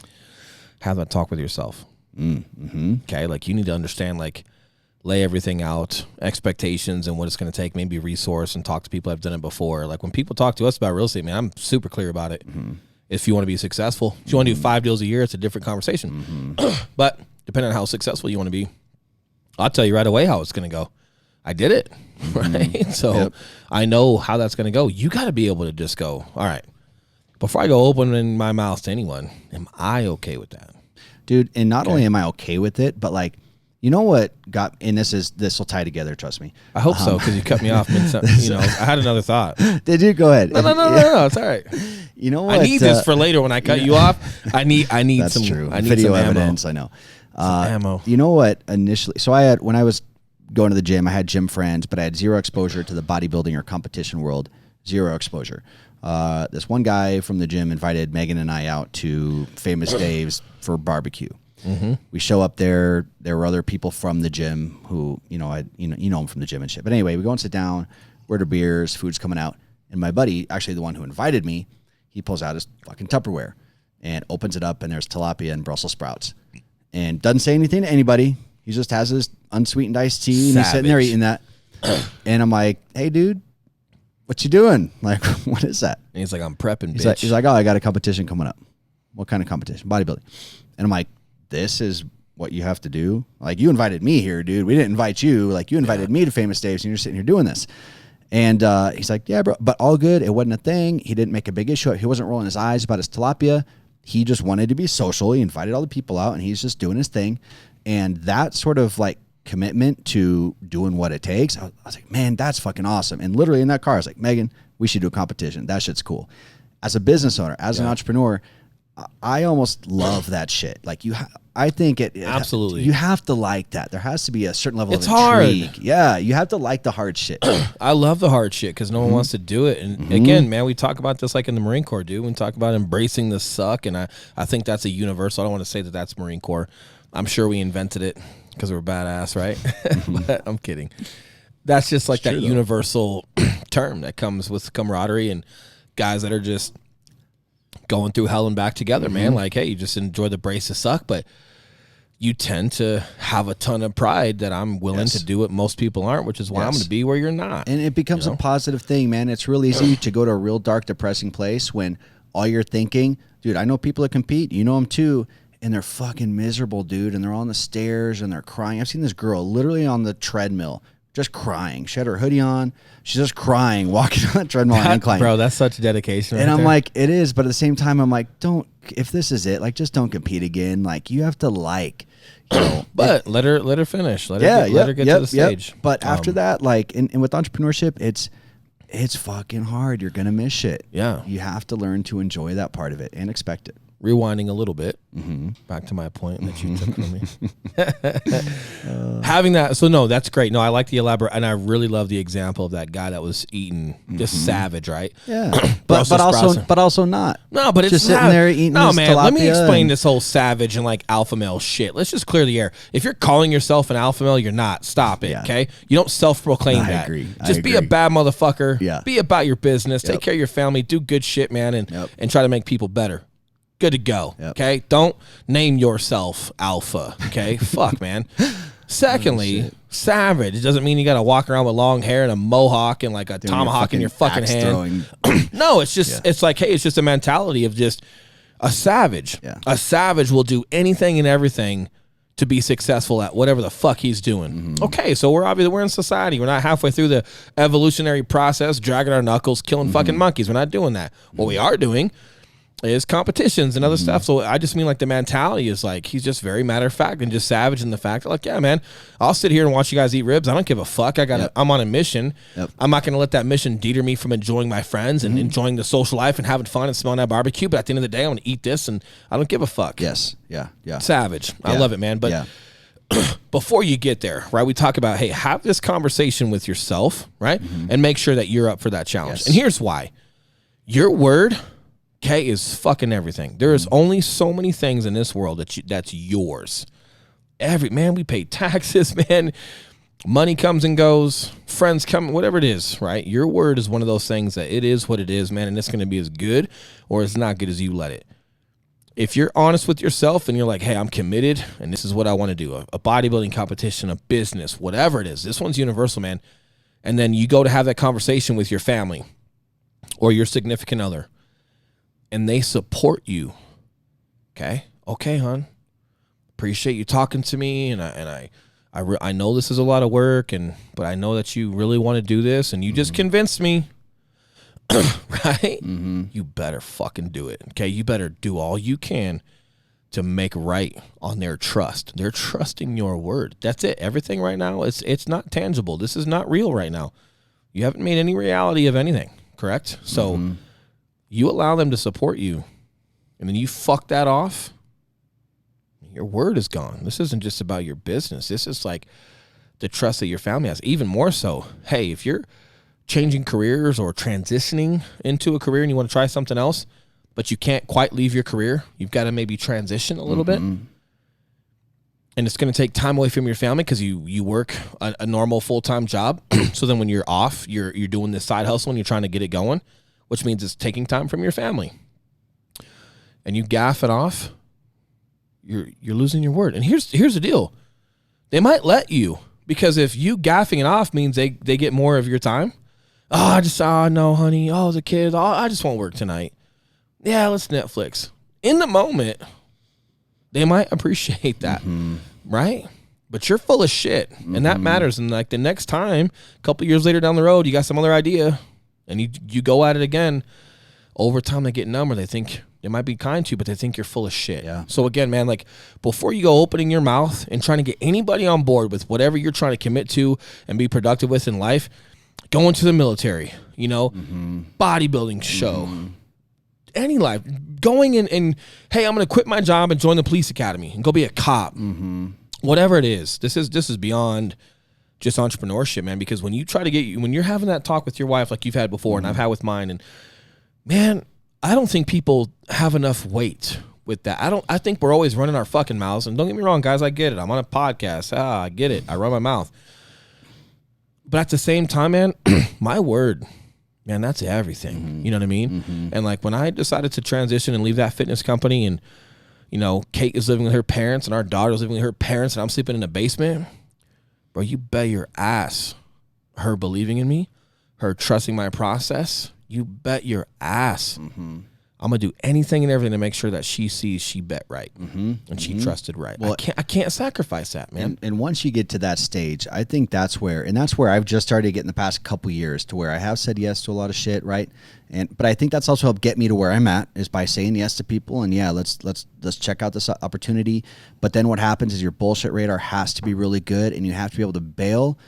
Have that talk with yourself. Okay. Like, you need to understand, like, lay everything out, expectations and what it's going to take, maybe resource, and talk to people that have done it before. Like, when people talk to us about real estate, man, I'm super clear about it. If you want to be successful, if you want to do 5 deals a year, it's a different conversation. But depending on how successful you want to be, I'll tell you right away how it's going to go. I did it, right? So I know how that's going to go. You got to be able to just go, all right, before I go opening my mouth to anyone, am I okay with that? Dude, and not only am I okay with it, but like, you know what got, and this will tie together, trust me. I hope so, because you cut me off. I had another thought. Did you? Go ahead. No, it's all right. You know what? I need this for later when I cut you off. I need That's some true. I need video some evidence. Ammo. I know. Ammo. You know what? Initially, so when I was going to the gym. I had gym friends, but I had zero exposure to the bodybuilding or competition world. Zero exposure. This one guy from the gym invited Megan and I out to Famous Dave's for barbecue. Mm-hmm. We show up there. There were other people from the gym who, you know them from the gym and shit. But anyway, we go and sit down, order beers, food's coming out. And my buddy, actually the one who invited me, he pulls out his fucking Tupperware and opens it up, and there's tilapia and Brussels sprouts. And doesn't say anything to anybody. He just has his unsweetened iced tea, and he's sitting there eating that. And I'm like, hey, dude, what you doing? Like, what is that? And he's like, I'm prepping, bitch. He's like, oh, I got a competition coming up. What kind of competition? Bodybuilding. And I'm like, this is what you have to do? Like, you invited me here, dude. We didn't invite you. Like, you invited me to Famous Dave's, and you're sitting here doing this. And he's like, yeah, bro, but all good. It wasn't a thing. He didn't make a big issue. He wasn't rolling his eyes about his tilapia. He just wanted to be social. He invited all the people out, and he's just doing his thing. And that sort of like commitment to doing what it takes, I was like, man, that's fucking awesome. And literally in that car, I was like, Megan, we should do a competition. That shit's cool. As a business owner, as an entrepreneur, I almost love that shit. Like I think absolutely. You have to like that. There has to be a certain level of intrigue. Hard. Yeah, you have to like the hard shit. I love the hard shit because no one wants to do it. And again, man, we talk about this like in the Marine Corps, dude. We talk about embracing the suck, and I think that's a universal. I don't want to say that that's Marine Corps. I'm sure we invented it because we're badass, right? But I'm kidding. That's just like that universal term that comes with camaraderie and guys that are just going through hell and back together, man. Like, hey, you just enjoy the brace of suck, but you tend to have a ton of pride that I'm willing to do what most people aren't, which is why I'm going to be where you're not. And it becomes a positive thing, man. It's real easy to go to a real dark, depressing place when all you're thinking, dude, I know people that compete, you know them too, and they're fucking miserable, dude, and they're on the stairs and they're crying. I've seen this girl literally on the treadmill just crying. She had her hoodie on. She's just crying, walking on the treadmill and incline. Bro, that's such dedication. And I'm like, it is, but at the same time, I'm like, if this is it, like, just don't compete again. Like, you have to but let her finish. Let her get to the stage. But after that, like, and with entrepreneurship, it's fucking hard. You're gonna miss shit. Yeah, you have to learn to enjoy that part of it and expect it. Rewinding a little bit, back to my point that you took from me. Having that, so no, that's great. No, I like the elaborate, and I really love the example of that guy that was eating just savage, right? Yeah, but also not. No, but it's just sitting there eating. No, man. Let me explain this whole savage and like alpha male shit. Let's just clear the air. If you're calling yourself an alpha male, you're not. Stop it. Okay, you don't self-proclaim that. I agree. Just be a bad motherfucker. Yeah. Be about your business. Take care of your family. Do good shit, man, and try to make people better. Good to go. Okay, don't name yourself alpha. Okay, fuck, man. Secondly, savage. It doesn't mean you got to walk around with long hair and a mohawk and like a tomahawk in your fucking hand. No, it's just it's like, hey, it's just a mentality of just a savage. Yeah. A savage will do anything and everything to be successful at whatever the fuck he's doing. Okay, so we're in society. We're not halfway through the evolutionary process, dragging our knuckles, killing fucking monkeys. We're not doing that. What we are doing is competitions and other stuff. So I just mean like the mentality is like he's just very matter of fact and just savage in the fact that like, yeah, man, I'll sit here and watch you guys eat ribs. I don't give a fuck. I'm on a mission. I'm not going to let that mission deter me from enjoying my friends and enjoying the social life and having fun and smelling that barbecue. But at the end of the day, I'm going to eat this and I don't give a fuck. Yes. Yeah. Savage. I love it, man. But before you get there, right, we talk about, hey, have this conversation with yourself, right? And make sure that you're up for that challenge. And here's why. Your word, okay, is fucking everything. There is only so many things in this world that's yours. Man, we pay taxes, man. Money comes and goes. Friends come, whatever it is, right? Your word is one of those things that it is what it is, man, and it's going to be as good or as not good as you let it. If you're honest with yourself and you're like, hey, I'm committed and this is what I want to do, a bodybuilding competition, a business, whatever it is, this one's universal, man. And then you go to have that conversation with your family or your significant other, and they support you. Okay, hon. Appreciate you talking to me, and I know this is a lot of work, but I know that you really want to do this, and you just convinced me, right? You better fucking do it. Okay, you better do all you can to make right on their trust. They're trusting your word. That's it. Everything right now, it's not tangible. This is not real right now. You haven't made any reality of anything, correct? So you allow them to support you, and then you fuck that off, your word is gone. This isn't just about your business. This is like the trust that your family has. Even more so, hey, if you're changing careers or transitioning into a career and you want to try something else, but you can't quite leave your career, you've got to maybe transition a little bit. And it's going to take time away from your family because you work a normal full-time job. So then when you're off, you're doing this side hustle and you're trying to get it going, which means it's taking time from your family. And you gaff it off, you're losing your word. And here's the deal. They might let you, because if you gaffing it off means they get more of your time. No, honey. Oh, the kids. Oh, I just won't work tonight. Yeah, let's Netflix. In the moment, they might appreciate that, right? But you're full of shit, and that matters. And like the next time, a couple years later down the road, you got some other idea, and you go at it again. Over time, they get numb, or they think they might be kind to you, but they think you're full of shit. Yeah. So again, man, like before you go opening your mouth and trying to get anybody on board with whatever you're trying to commit to and be productive with in life, going to the military, bodybuilding show, any life, going in and hey, I'm going to quit my job and join the police academy and go be a cop. Whatever it is, this is beyond just entrepreneurship, man, because when you try to when you're having that talk with your wife like you've had before and I've had with mine, and man, I don't think people have enough weight with that. I think we're always running our fucking mouths, and don't get me wrong, guys, I get it. I'm on a podcast. I get it. I run my mouth. But at the same time, man, my word, man, that's everything. You know what I mean? And like when I decided to transition and leave that fitness company, and Kate is living with her parents and our daughter is living with her parents, and I'm sleeping in the basement, bro, you bet your ass her believing in me, her trusting my process, you bet your ass I'm going to do anything and everything to make sure that she sees she bet right and she trusted right. Well, I can't sacrifice that, man. And once you get to that stage, I think that's where I've just started to get in the past couple years, to where I have said yes to a lot of shit, right? But I think that's also helped get me to where I'm at, is by saying yes to people. And yeah, let's check out this opportunity. But then what happens is your bullshit radar has to be really good, and you have to be able to bail.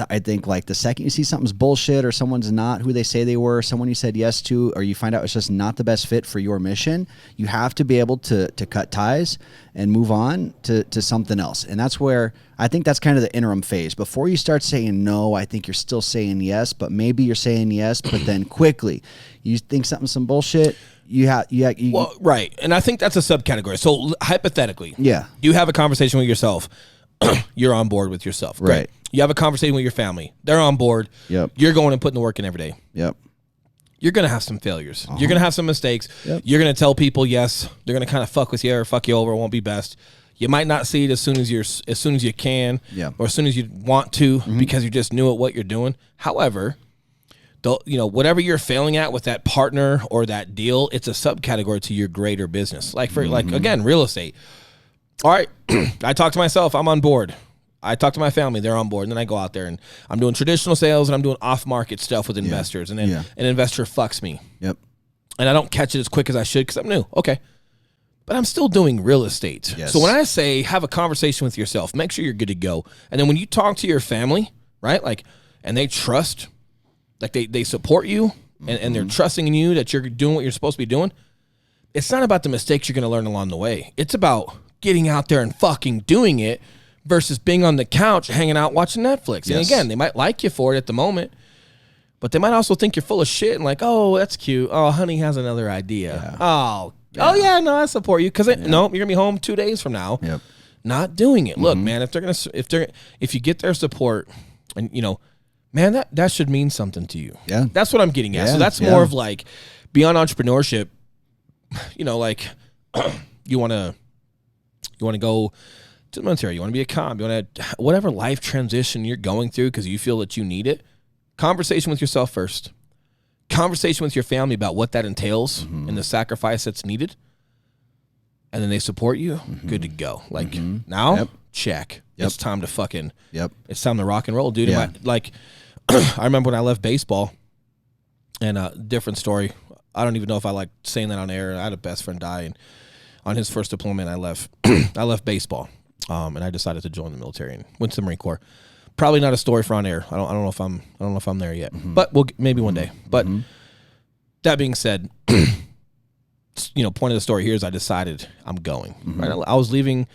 I think like the second you see something's bullshit, or someone's not who they say they were, someone you said yes to, or you find out it's just not the best fit for your mission, you have to be able to cut ties and move on to something else. And that's where I think that's kind of the interim phase. Before you start saying no, I think you're still saying yes, but maybe you're saying yes, but then quickly you think something's some bullshit. Well, right. And I think that's a subcategory. So hypothetically, yeah, you have a conversation with yourself. You're on board with yourself. Great. Right. You have a conversation with your family. They're on board. Yep. You're going and putting the work in every day. Yep. You're going to have some failures. You're going to have some mistakes. Yep. You're going to tell people yes. They're going to kind of fuck with you or fuck you over. It won't be best. You might not see it as soon as you can, or as soon as you want to, because you just knew what you're doing. However, whatever you're failing at with that partner or that deal, it's a subcategory to your greater business. Like for again, real estate. All right, I talk to myself, I'm on board. I talk to my family, they're on board. And then I go out there and I'm doing traditional sales and I'm doing off-market stuff with investors. And then an investor fucks me. Yep. And I don't catch it as quick as I should because I'm new. Okay. But I'm still doing real estate. Yes. So when I say have a conversation with yourself, make sure you're good to go. And then when you talk to your family, right, like, and they trust, like they support you and they're trusting in you that you're doing what you're supposed to be doing, it's not about the mistakes you're going to learn along the way. It's about getting out there and fucking doing it versus being on the couch, hanging out, watching Netflix. Yes. And again, they might like you for it at the moment, but they might also think you're full of shit and like, oh, that's cute. Oh, honey has another idea. Yeah. Oh yeah, no, I support you. Cause no, you're going to be home 2 days from now. Yep. Not doing it. Look, man, if you get their support and man, that should mean something to you. Yeah. That's what I'm getting at. So that's more of like beyond entrepreneurship, like you want to go to the military, you want to be a cop, you want to, whatever life transition you're going through because you feel that you need it, conversation with yourself first, conversation with your family about what that entails and the sacrifice that's needed, and then they support you, good to go. Like now, check. Yep. It's time to fucking, it's time to rock and roll, dude. Yeah. I remember when I left baseball, and different story, I don't even know if I like saying that on air. I had a best friend die, and on his first deployment, I left baseball, and I decided to join the military and went to the Marine Corps. Probably not a story for on air. I don't know if I'm there yet, but maybe one day. But that being said, point of the story here is I decided I'm going. Right? I was leaving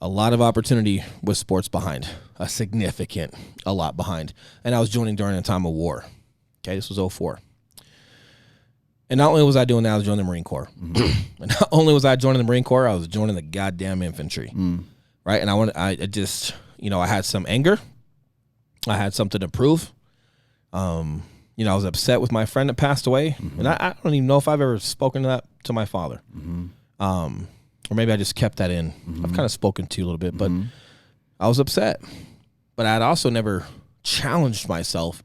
a lot of opportunity with sports behind, a lot behind. And I was joining during a time of war. Okay, this was 2004. And not only was I doing that, I was joining the Marine Corps. Mm-hmm. And not only was I joining the Marine Corps, I was joining the goddamn infantry. Right? And I just, I had some anger. I had something to prove. I was upset with my friend that passed away. Mm-hmm. And I don't even know if I've ever spoken to my father. Mm-hmm. Or maybe I just kept that in. Mm-hmm. I've kind of spoken to you a little bit, but I was upset. But I had also never challenged myself,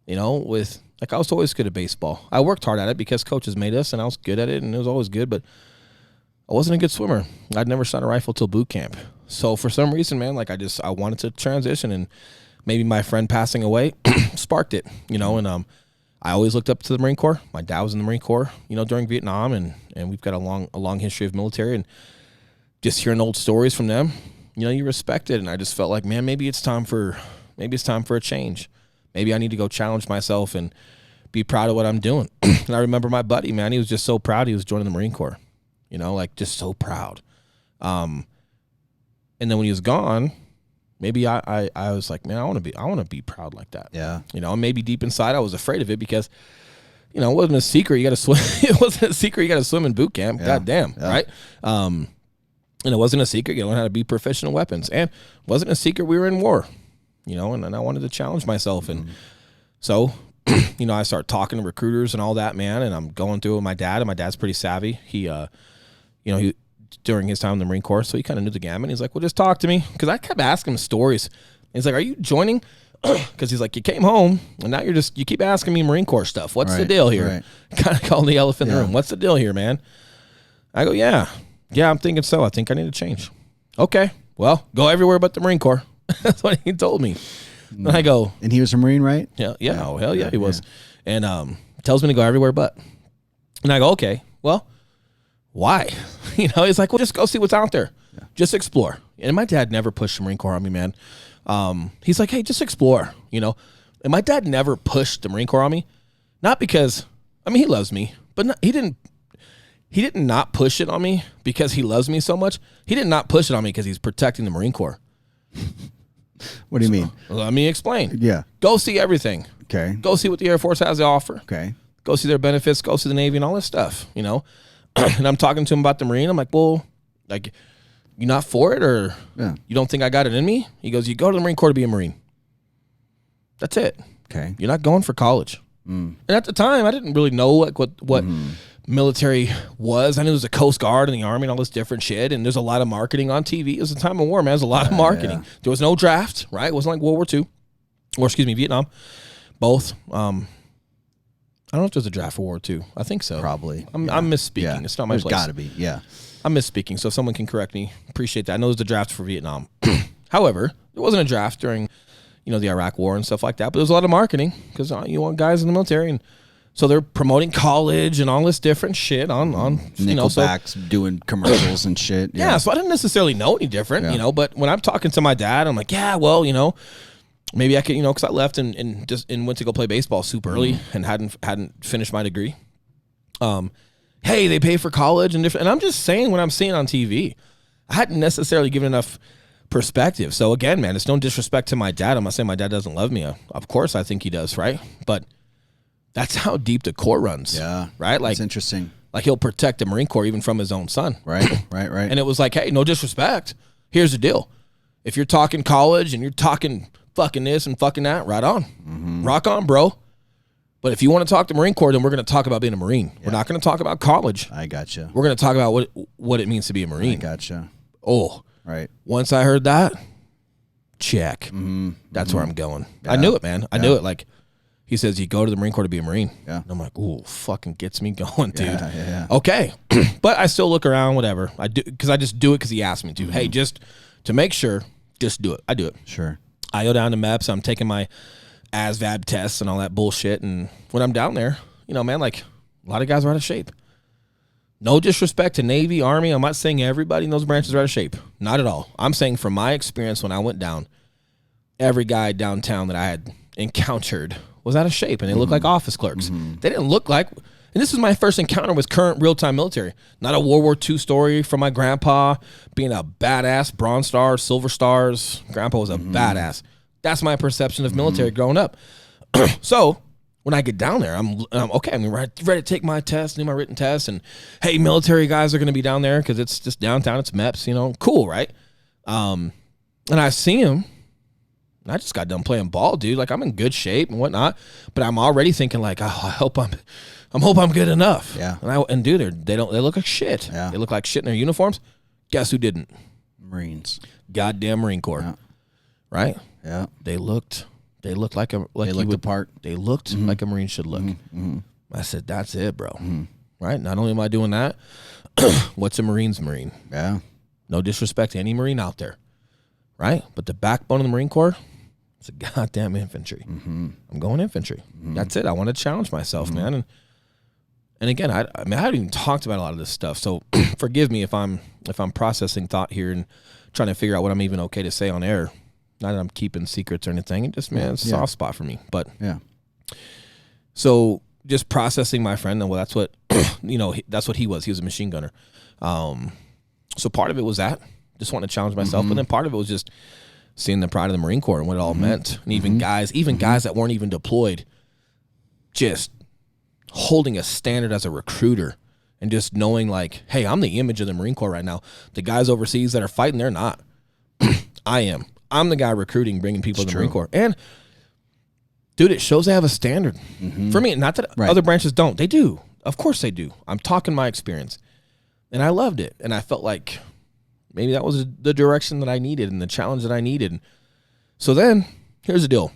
with, I was always good at baseball. I worked hard at it because coaches made us, and I was good at it, and it was always good, but I wasn't a good swimmer. I'd never shot a rifle till boot camp. So for some reason, man, I wanted to transition, and maybe my friend passing away sparked it, and I always looked up to the Marine Corps. My dad was in the Marine Corps, during Vietnam, and we've got a long history of military, and just hearing old stories from them, you respect it, and I just felt like, man, maybe it's time for a change. Maybe I need to go challenge myself and be proud of what I'm doing. And I remember my buddy, man, he was just so proud he was joining the Marine Corps, just so proud. And then when he was gone, maybe I was like, man, I want to be proud like that. Yeah. And maybe deep inside I was afraid of it because, it wasn't a secret you got to swim. It wasn't a secret you got to swim in boot camp. Yeah. God damn. Yeah. Right. And it wasn't a secret you learn how to be proficient in weapons, and it wasn't a secret we were in war, and I wanted to challenge myself. And so, I start talking to recruiters and all that, man. And I'm going through it with my dad, and my dad's pretty savvy. He during his time in the Marine Corps, so he kind of knew the gamut. He's like, well, just talk to me. Because I kept asking him stories. And he's like, are you joining? Because he's like, you came home, and now you keep asking me Marine Corps stuff. What's the deal here? Right. Kind of calling the elephant in the room. What's the deal here, man? I go, yeah, I'm thinking so. I think I need to change. Okay, well, go everywhere but the Marine Corps. That's what he told me. And I go. And he was a Marine, right? Yeah. Oh, hell yeah, he was. And tells me to go everywhere but. And I go, okay, well, why? He's like, well, just go see what's out there. Yeah. Just explore. And my dad never pushed the Marine Corps on me, man. He's like, hey, just explore, And my dad never pushed the Marine Corps on me. Not because, he loves me, but he didn't not push it on me because he loves me so much. He did not push it on me because he's protecting the Marine Corps. What do you mean? Let me explain. Yeah. Go see everything. Okay. Go see what the Air Force has to offer. Okay. Go see their benefits. Go see the Navy and all this stuff, And I'm talking to him about the Marine. I'm like, well, you not for it, or you don't think I got it in me? He goes, you go to the Marine Corps to be a Marine. That's it. Okay. You're not going for college. And at the time, I didn't really know what military was. I knew there was a Coast Guard and the Army and all this different shit, and there's a lot of marketing on TV. It was a time of war, man. There's a lot of marketing. Yeah. There was no draft, right? It wasn't like World War II, or Vietnam. Both. I don't know if there's a draft for World War II. I think so. Probably. I'm misspeaking. Yeah. It's not my place. There's got to be, yeah. I'm misspeaking, so if someone can correct me. Appreciate that. I know there's a draft for Vietnam. However, there wasn't a draft during, the Iraq War and stuff like that, but there's a lot of marketing because you want guys in the military, and so they're promoting college and all this different shit on Nickelback's doing commercials and shit. Yeah, so I didn't necessarily know any different, but when I'm talking to my dad, I'm like, yeah, well, maybe I could, because I left and went to go play baseball super early and hadn't finished my degree. Hey, they pay for college and different, and I'm just saying what I'm seeing on TV. I hadn't necessarily given enough perspective. So again, man, it's no disrespect to my dad. I'm not saying my dad doesn't love me. Of course, I think he does, right? But that's how deep the Corps runs. Yeah. Right? That's interesting. Like he'll protect the Marine Corps even from his own son. Right. And it was like, hey, no disrespect. Here's the deal. If you're talking college and you're talking fucking this and fucking that, right on. Mm-hmm. Rock on, bro. But if you want to talk to Marine Corps, then we're going to talk about being a Marine. Yeah. We're not going to talk about college. I gotcha. We're going to talk about what it means to be a Marine. I gotcha. Oh. Right. Once I heard that, check. Mm-hmm. That's where I'm going. Yeah. I knew it, man. I knew it. Like, he says, you go to the Marine Corps to be a Marine. Yeah. And I'm like, ooh, fucking gets me going, dude. Yeah. Okay. But I still look around, whatever. I do, because I just do it because he asked me to. Mm-hmm. Hey, just to make sure, just do it. I do it. Sure. I go down to MEPS. I'm taking my ASVAB tests and all that bullshit. And when I'm down there, man, like, a lot of guys are out of shape. No disrespect to Navy, Army. I'm not saying everybody in those branches are out of shape. Not at all. I'm saying from my experience when I went down, every guy downtown that I had encountered was out of shape, and they looked like office clerks. Mm-hmm. They didn't look like And this was my first encounter with current real-time military. Not a World War II story from my grandpa being a badass, Bronze Stars, Silver Stars. Grandpa was a badass. That's my perception of military growing up. So when I get down there, I'm okay. I'm ready to take my test, do my written test. And, hey, military guys are going to be down there because it's just downtown. It's MEPS, you know. Cool, right? And I see him. I just got done playing ball, dude. Like, I'm in good shape and whatnot. But I'm already thinking, like, oh, I hope I'm good enough. Yeah. And dude, they look like shit. Yeah. They look like shit in their uniforms. Guess who didn't? Marines. Goddamn Marine Corps. Yeah. Right? Yeah. They looked like a They looked the part. They looked like a Marine should look. I said, that's it, bro. Right? Not only am I doing that, what's a Marine's Marine? Yeah. No disrespect to any Marine out there. Right? But the backbone of the Marine Corps, it's a goddamn infantry. I'm going infantry. That's it. I want to challenge myself, man. And again, I haven't even talked about a lot of this stuff. So forgive me if I'm processing thought here and trying to figure out what I'm even okay to say on air. Not that I'm keeping secrets or anything. It just, man, it's a soft spot for me. But yeah. So just processing my friend, and well, that's what that's what he was. He was a machine gunner. So part of it was that, just wanting to challenge myself, but then part of it was just seeing the pride of the Marine Corps and what it all meant, and even guys that weren't even deployed, just holding a standard as a recruiter, and just knowing like, hey, I'm the image of the Marine Corps right now. The guys overseas that are fighting, they're not. I am. I'm the guy recruiting, bringing people to the Marine Corps. And, dude, it shows they have a standard. For me, not that other branches don't. They do. Of course they do. I'm talking my experience. And I loved it. And I felt like maybe that was the direction that I needed and the challenge that I needed. So then, here's the deal.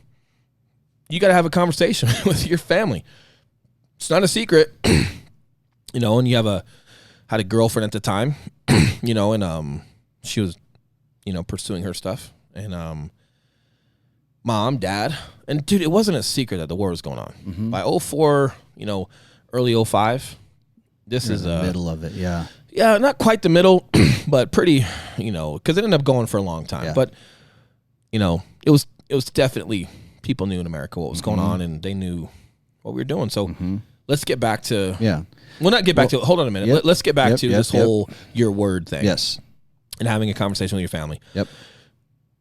You got to have a conversation with your family. It's not a secret. And you had a girlfriend at the time, and she was, pursuing her stuff. And mom, dad, and dude, it wasn't a secret that the war was going on. By 04, early 05, this is the middle of it. Yeah. Yeah, not quite the middle, but pretty, because it ended up going for a long time. Yeah. But, it was definitely, people knew in America what was going on, and they knew what we were doing. So let's get back to, hold on a minute. Let's get back to this whole your word thing. Yes. And having a conversation with your family. Yep.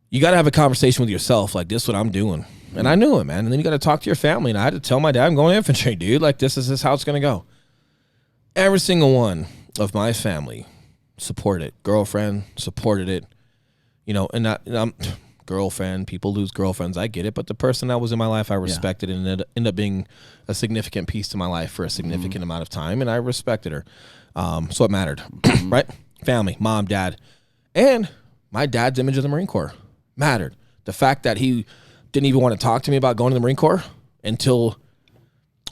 You got to have a conversation with yourself, like, this is what I'm doing. And I knew it, man. And then you got to talk to your family. And I had to tell my dad, I'm going infantry, dude. Like, this is how it's going to go. Every single one of my family supported it. Girlfriend supported it. Girlfriend, people lose girlfriends. I get it. But the person that was in my life, I respected, and it ended up being a significant piece to my life for a significant amount of time. And I respected her. So it mattered, right? Family, mom, dad. And my dad's image of the Marine Corps mattered. The fact that he didn't even want to talk to me about going to the Marine Corps until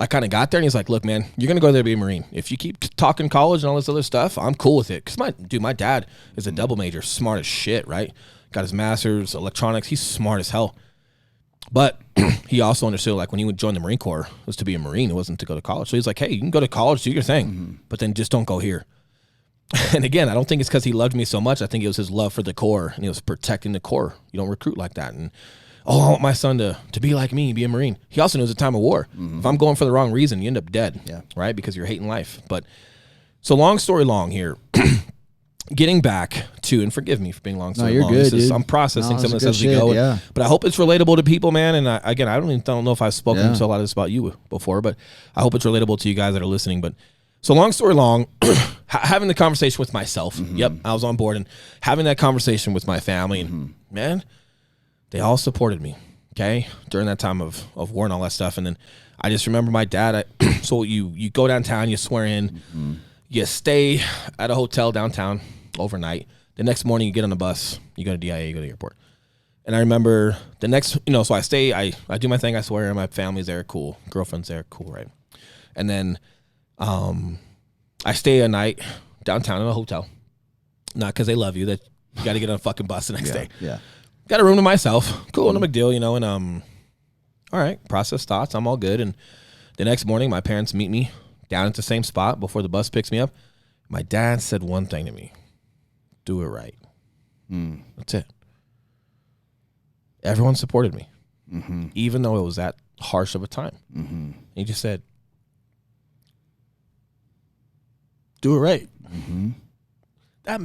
I kind of got there, and he's like, look, man, you're going to go there to be a Marine. If you keep talking college and all this other stuff, I'm cool with it. Because my dad is a double major, smart as shit, right? Got his master's, electronics. He's smart as hell. But he also understood, like, when he would join the Marine Corps, it was to be a Marine. It wasn't to go to college. So he's like, hey, you can go to college, do your thing, but then just don't go here. And again, I don't think it's because he loved me so much. I think it was his love for the Corps, and he was protecting the Corps. You don't recruit like that. And, I want my son to be like me, be a Marine. He also knows the time of war. If I'm going for the wrong reason, you end up dead, right? Because you're hating life. But so long story long here, getting back to, and forgive me for being long story long. Good, I'm processing some of this as we go. But I hope it's relatable to people, man. And I don't know if I've spoken to a lot of this about you before, but I hope it's relatable to you guys that are listening. But so long story long, having the conversation with myself. Yep, I was on board, and having that conversation with my family, and man, they all supported me, okay, during that time of war and all that stuff. And then I just remember my dad. So you go downtown, you swear in, you stay at a hotel downtown overnight. The next morning you get on the bus, you go to DIA, you go to the airport. And I remember the next, so I stay, I do my thing, I swear in, my family's there, cool. Girlfriend's there, cool, right? And then I stay a night downtown in a hotel. Not because they love you, that you got to get on a fucking bus the next day. Yeah. Got a room to myself. Cool, no big deal, and all right, process thoughts, I'm all good. And the next morning, my parents meet me down at the same spot before the bus picks me up. My dad said one thing to me: do it right. That's it. Everyone supported me, even though it was that harsh of a time. He just said, Do it right. Mm-hmm. I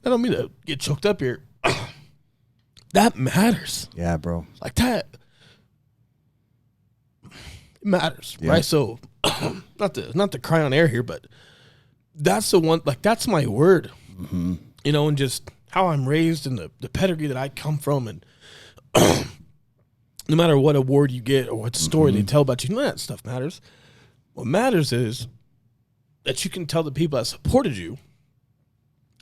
don't mean to get choked up here. That matters. Yeah, bro. Like that. It matters, Yeah. right? So, not to cry on air here, but that's the one. Like that's my word. Mm-hmm. You know, and just how I'm raised and the pedigree that I come from, and no matter what award you get or what story they tell about you, none of that stuff matters. What matters is that you can tell the people that supported you,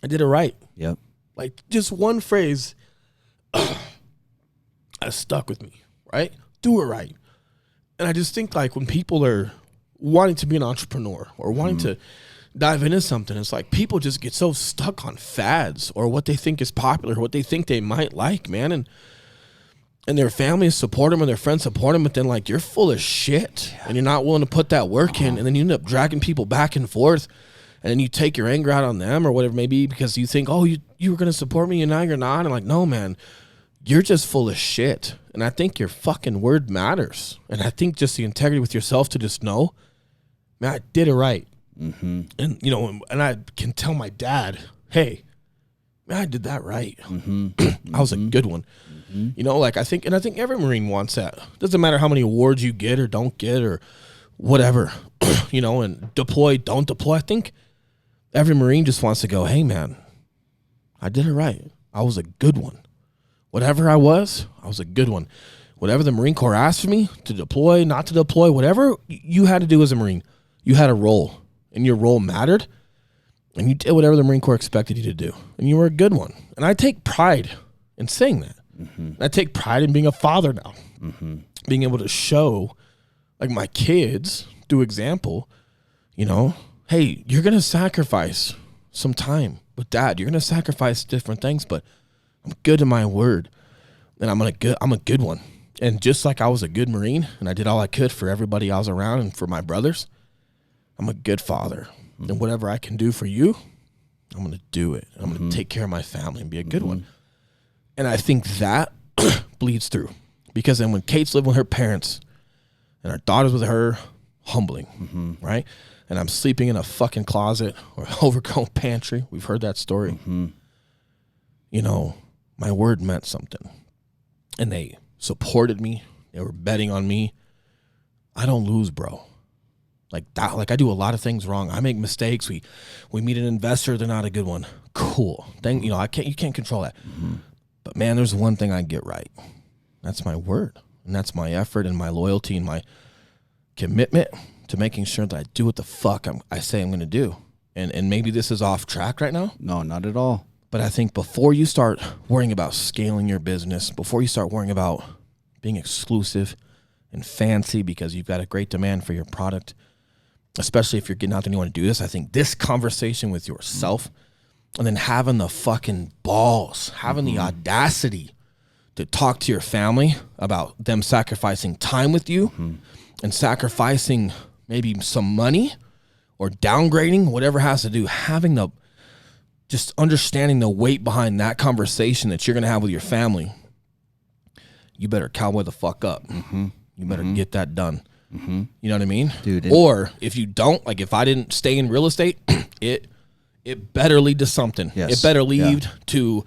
I did it right. Yep. Like just one phrase has stuck with me, right? Do it right. And I just think like when people are wanting to be an entrepreneur or wanting to dive into something, it's like people just get so stuck on fads or what they think is popular, what they think they might like, man. And their families support them and their friends support them, but then like you're full of shit and you're not willing to put that work in, and then you end up dragging people back and forth, and then you take your anger out on them or whatever it may be because you think, oh, you were going to support me and now you're not. And like, no, man, you're just full of shit. And I think your fucking word matters. And I think just the integrity with yourself to just know, man, I did it right. Mm-hmm. And, you know, and I can tell my dad, hey, man, I did that right. Mm-hmm. I was a good one. Mm-hmm. You know, like I think every Marine wants that. Doesn't matter how many awards you get or don't get or whatever, you know, and deploy, don't deploy. I think every Marine just wants to go, hey, man, I did it right. I was a good one. Whatever I was a good one. Whatever the Marine Corps asked for me to deploy, not to deploy, whatever you had to do as a Marine, you had a role, and your role mattered, and you did whatever the Marine Corps expected you to do, and you were a good one. And I take pride in saying that. Mm-hmm. I take pride in being a father now, being able to show, like my kids, do example, you know, hey, you're going to sacrifice some time with dad. You're going to sacrifice different things, but I'm good to my word, and I'm a good one. And just like I was a good Marine, and I did all I could for everybody I was around and for my brothers, I'm a good father. And whatever I can do for you, I'm going to do it. I'm going to take care of my family and be a good one. And I think that bleeds through. Because then when Kate's living with her parents and our daughter's with her, humbling, right? And I'm sleeping in a fucking closet or overgrown pantry. We've heard that story. You know, my word meant something. And they supported me. They were betting on me. I don't lose, bro. Like that, like I do a lot of things wrong. I make mistakes. We meet an investor, they're not a good one. Cool. Then you know, you can't control that. But man, there's one thing I get right. That's my word. And that's my effort and my loyalty and my commitment to making sure that I do what the fuck I say I'm gonna do. And maybe this is off track right now. No, not at all. But I think before you start worrying about scaling your business, before you start worrying about being exclusive and fancy because you've got a great demand for your product, especially if you're getting out there and you want to do this, I think this conversation with yourself and then having the fucking balls, having the audacity to talk to your family about them sacrificing time with you and sacrificing maybe some money or downgrading, whatever it has to do, having just understanding the weight behind that conversation that you're going to have with your family. You better cowboy the fuck up. You better get that done. You know what I mean? Dude. Or if you don't, like if I didn't stay in real estate, it better lead to something. Yes. It better lead to,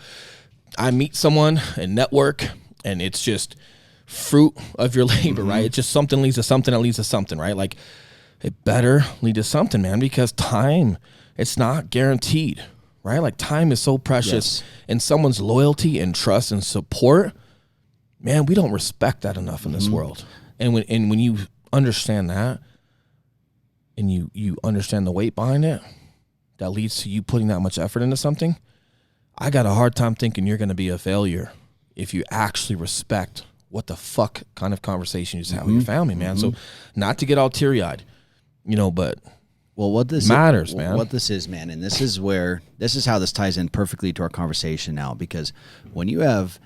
I meet someone and network, and it's just fruit of your labor, right? It's just something leads to something that leads to something, right? Like it better lead to something, man, because time, it's not guaranteed, right? Like time is so precious, and someone's loyalty and trust and support, man, we don't respect that enough in this world. And when you understand that, and you understand the weight behind it, that leads to you putting that much effort into something, I got a hard time thinking you're going to be a failure if you actually respect what the fuck kind of conversation you just have with your family, man. So not to get all teary-eyed, you know, but well, what this matters, man. What this is, man, and this is how this ties in perfectly to our conversation now, because when you have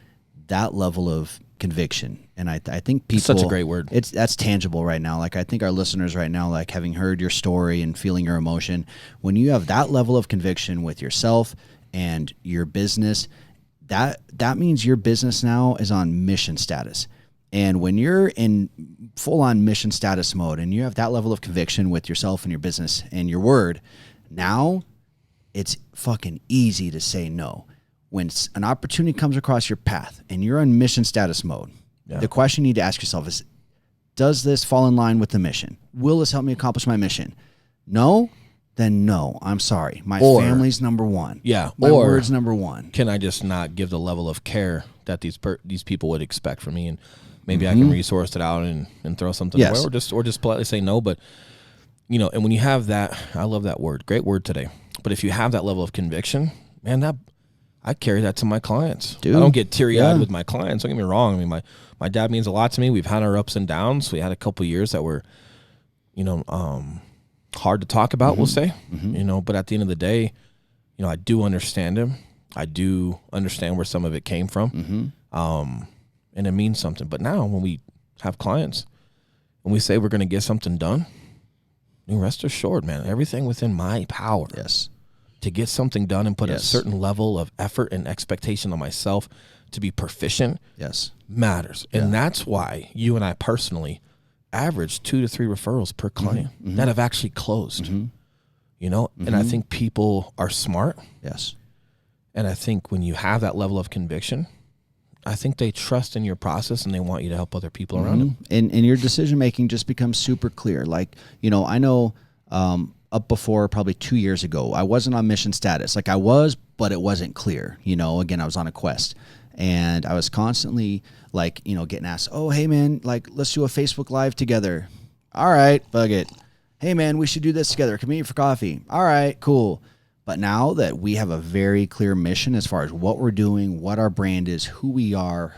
that level of conviction, and I think people, such a great word. That's tangible right now. Like I think our listeners right now, like having heard your story and feeling your emotion, when you have that level of conviction with yourself and your business, that means your business now is on mission status. And when you're in full on mission status mode and you have that level of conviction with yourself and your business and your word, Now, it's fucking easy to say no. When an opportunity comes across your path and you're on mission status mode, the question you need to ask yourself is, does this fall in line with the mission? Will this help me accomplish my mission? No? Then no. I'm sorry. My family's number one. Yeah. My word's number one. Can I just not give the level of care that these people would expect from me? And maybe I can resource it out and throw something away, or just politely say no. But, you know, and when you have that, I love that word. Great word today. But if you have that level of conviction, man, I carry that to my clients. Dude. I don't get teary-eyed with my clients. Don't get me wrong. I mean, my dad means a lot to me. We've had our ups and downs. We had a couple years that were, you know, hard to talk about, we'll say. You know, but at the end of the day, you know, I do understand him. I do understand where some of it came from. And it means something. But now when we have clients and we say we're going to get something done, rest assured, man, everything within my power to get something done and put a certain level of effort and expectation on myself to be proficient matters. And that's why you and I personally average 2 to 3 referrals per client that have actually closed. You know, and I think people are smart. And I think when you have that level of conviction, I think they trust in your process and they want you to help other people around them. And your decision making just becomes super clear. Like, you know, I know up before probably 2 years ago, I wasn't on mission status. Like I was, but it wasn't clear. You know, again, I was on a quest. And I was constantly like, you know, getting asked, oh, hey, man, like, let's do a Facebook Live together. All right, bug it. Hey, man, we should do this together. Come meet for coffee. All right, cool. But now that we have a very clear mission as far as what we're doing, what our brand is, who we are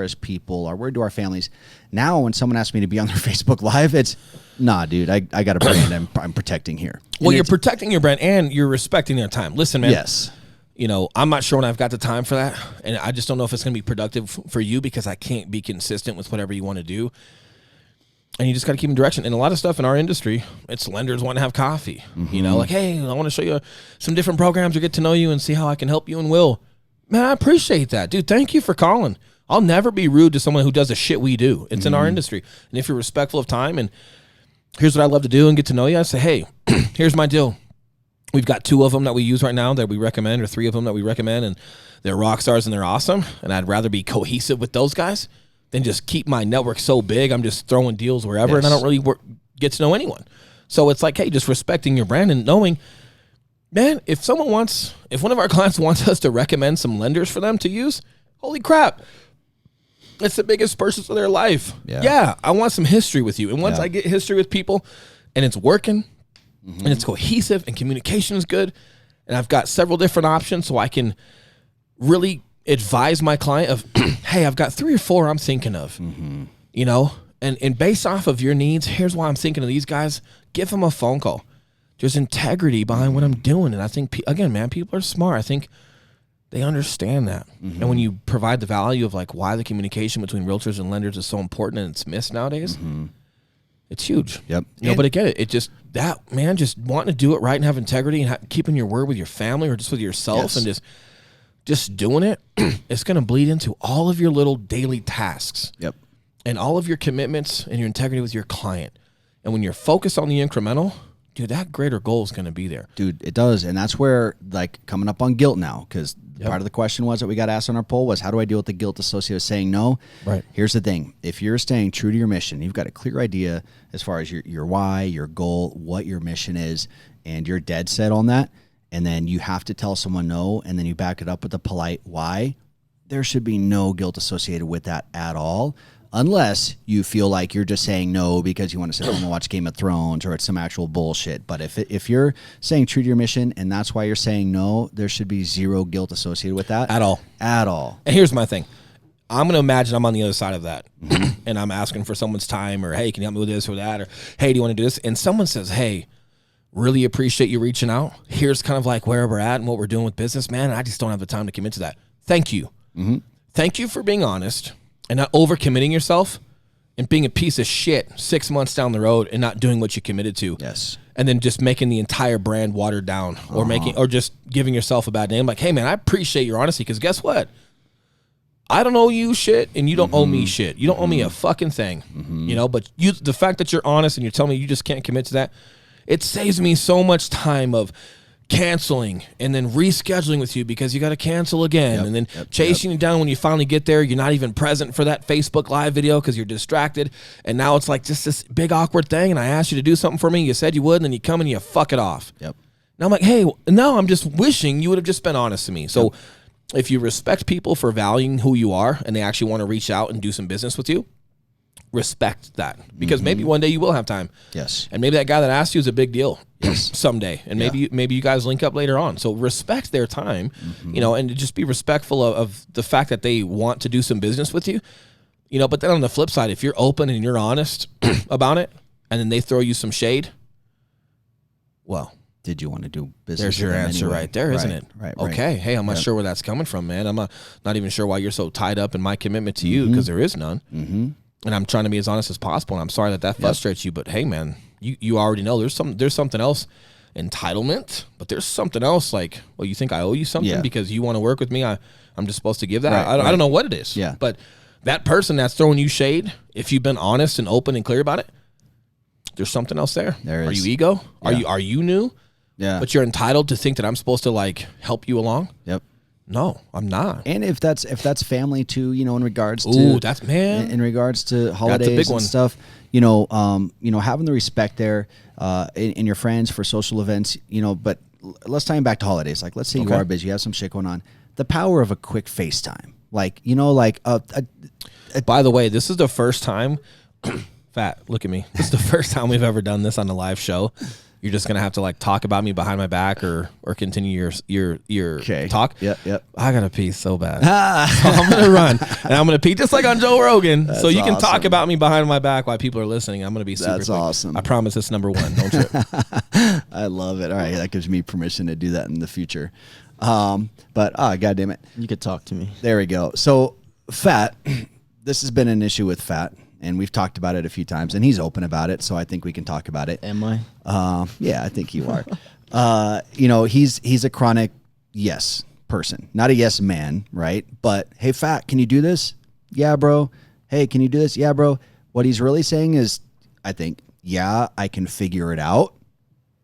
as people, our word to our families. Now, when someone asks me to be on their Facebook Live, it's, nah, dude, I got a brand I'm protecting here. Well, you're protecting your brand and you're respecting their time. Listen, man. Yes. You know, I'm not sure when I've got the time for that. And I just don't know if it's going to be productive for you because I can't be consistent with whatever you want to do. And you just got to keep in direction. And a lot of stuff in our industry, it's lenders want to have coffee. You know, like, hey, I want to show you some different programs or get to know you and see how I can help you and will. Man, I appreciate that. Dude, thank you for calling. I'll never be rude to someone who does the shit we do. It's in our industry. And if you're respectful of time and here's what I love to do and get to know you, I say, hey, here's my deal. We've got 2 of them that we use right now that we recommend, or 3 of them that we recommend, and they're rock stars and they're awesome. And I'd rather be cohesive with those guys than just keep my network so big I'm just throwing deals wherever and I don't really get to know anyone. So it's like, hey, just respecting your brand and knowing, man, if one of our clients wants us to recommend some lenders for them to use, holy crap, it's the biggest purchase of their life. Yeah, I want some history with you. And once I get history with people and it's working, and it's cohesive and communication is good, and I've got several different options so I can really advise my client of, hey, I've got 3 or 4 I'm thinking of, you know, and based off of your needs, here's why I'm thinking of these guys. Give them a phone call. There's integrity behind what I'm doing. And I think, again, man, people are smart. I think they understand that. And when you provide the value of like why the communication between realtors and lenders is so important and it's missed nowadays, it's huge. You know, but again, it just, that, man, just wanting to do it right and have integrity and keeping your word with your family or just with yourself and just doing it, it's going to bleed into all of your little daily tasks. And all of your commitments and your integrity with your client. And when you're focused on the incremental, dude, that greater goal is going to be there. Dude, it does. And that's where, like, coming up on guilt now, because part of the question was that we got asked on our poll was, how do I deal with the guilt associated with saying no? Here's the thing. If you're staying true to your mission, you've got a clear idea as far as your why, your goal, what your mission is, and you're dead set on that, and then you have to tell someone no, and then you back it up with a polite why, there should be no guilt associated with that at all. Unless you feel like you're just saying no because you want to sit home and watch Game of Thrones or it's some actual bullshit. But if you're saying true to your mission and that's why you're saying no, there should be 0 guilt associated with that. At all. At all. And here's my thing. I'm going to imagine I'm on the other side of that and I'm asking for someone's time or, hey, can you help me with this or that? Or, hey, do you want to do this? And someone says, hey, really appreciate you reaching out. Here's kind of like where we're at and what we're doing with business, man. I just don't have the time to commit to that. Thank you. Thank you for being honest. And not overcommitting yourself and being a piece of shit 6 months down the road and not doing what you committed to. And then just making the entire brand watered down or or just giving yourself a bad name. Like, hey, man, I appreciate your honesty because guess what? I don't owe you shit and you don't owe me shit. You don't owe me a fucking thing, you know, but the fact that you're honest and you're telling me you just can't commit to that It saves me so much time of canceling and then rescheduling with you because you got to cancel again, and then chasing you down when you finally get there. You're not even present for that Facebook Live video because you're distracted, and now it's like just this big awkward thing, and I asked you to do something for me, you said you would, and then you come and you fuck it off. Now I'm like, hey, no, I'm just wishing you would have just been honest to me. So if you respect people for valuing who you are and they actually want to reach out and do some business with you, respect that, because maybe one day you will have time. And maybe that guy that asked you is a big deal someday, and maybe you guys link up later on. So respect their time, you know, and just be respectful of the fact that they want to do some business with you, you know. But then on the flip side, if you're open and you're honest about it, and then they throw you some shade, well, did you want to do business? There's your answer right there, isn't it? Okay. Hey, I'm not sure where that's coming from, man. I'm not even sure why you're so tied up in my commitment to you, because there is none. And I'm trying to be as honest as possible, and I'm sorry that frustrates you, but hey, man, you already know there's something else, entitlement, but there's something else like, well, you think I owe you something because you want to work with me? I'm just supposed to give that? I don't know what it is. But that person that's throwing you shade, if you've been honest and open and clear about it, there's something else there. Are you ego? Are you new? But you're entitled to think that I'm supposed to like help you along? No, I'm not. And if that's family too, you know, in regards to in regards to holidays and stuff, you know, having the respect there in your friends for social events, you know. But let's tie them back to holidays. Like, let's say you are busy, you have some shit going on. The power of a quick FaceTime, like, you know, like by the way, this is the first time. Fat, look at me. This is the first time we've ever done this on a live show. You're just gonna have to like talk about me behind my back, or continue your talk. I gotta pee so bad. So I'm gonna run, and I'm gonna pee just like on Joe Rogan. So you can talk about me behind my back while people are listening. I'm gonna be super. That's quick. Awesome. I promise it's number one. Don't trip. I love it. All right, that gives me permission to do that in the future. But God damn it, you could talk to me. There we go. So Fat, this has been an issue with Fat. And we've talked about it a few times, and he's open about it, so I think we can talk about it. Am I? Yeah, I think you are. You know, he's a chronic yes person, not a yes man, right? But hey, Fat, can you do this? Yeah, bro. Hey, can you do this? Yeah, bro. What he's really saying is, I think, yeah, I can figure it out,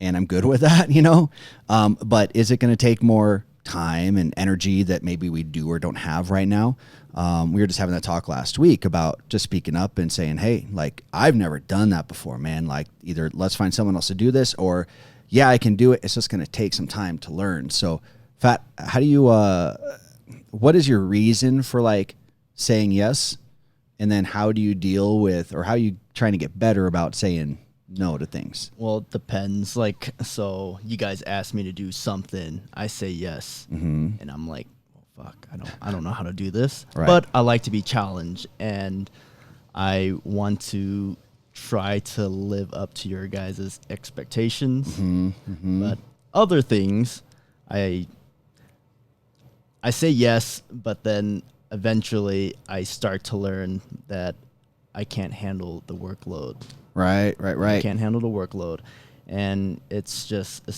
and I'm good with that, you know. But is it going to take more time and energy that maybe we do or don't have right now? We were just having that talk last week about just speaking up and saying, hey, like, I've never done that before, man. Like, either let's find someone else to do this, or yeah, I can do it. It's just going to take some time to learn. So Fat, how do you, what is your reason for like saying yes? And then how do you deal with, or how are you trying to get better about saying no to things? Well, it depends. Like, so you guys ask me to do something, I say yes. And I'm like, fuck, I don't know how to do this, but I like to be challenged, and I want to try to live up to your guys' expectations. But other things, I say yes, but then eventually I start to learn that I can't handle the workload. Right. I can't handle the workload, and it's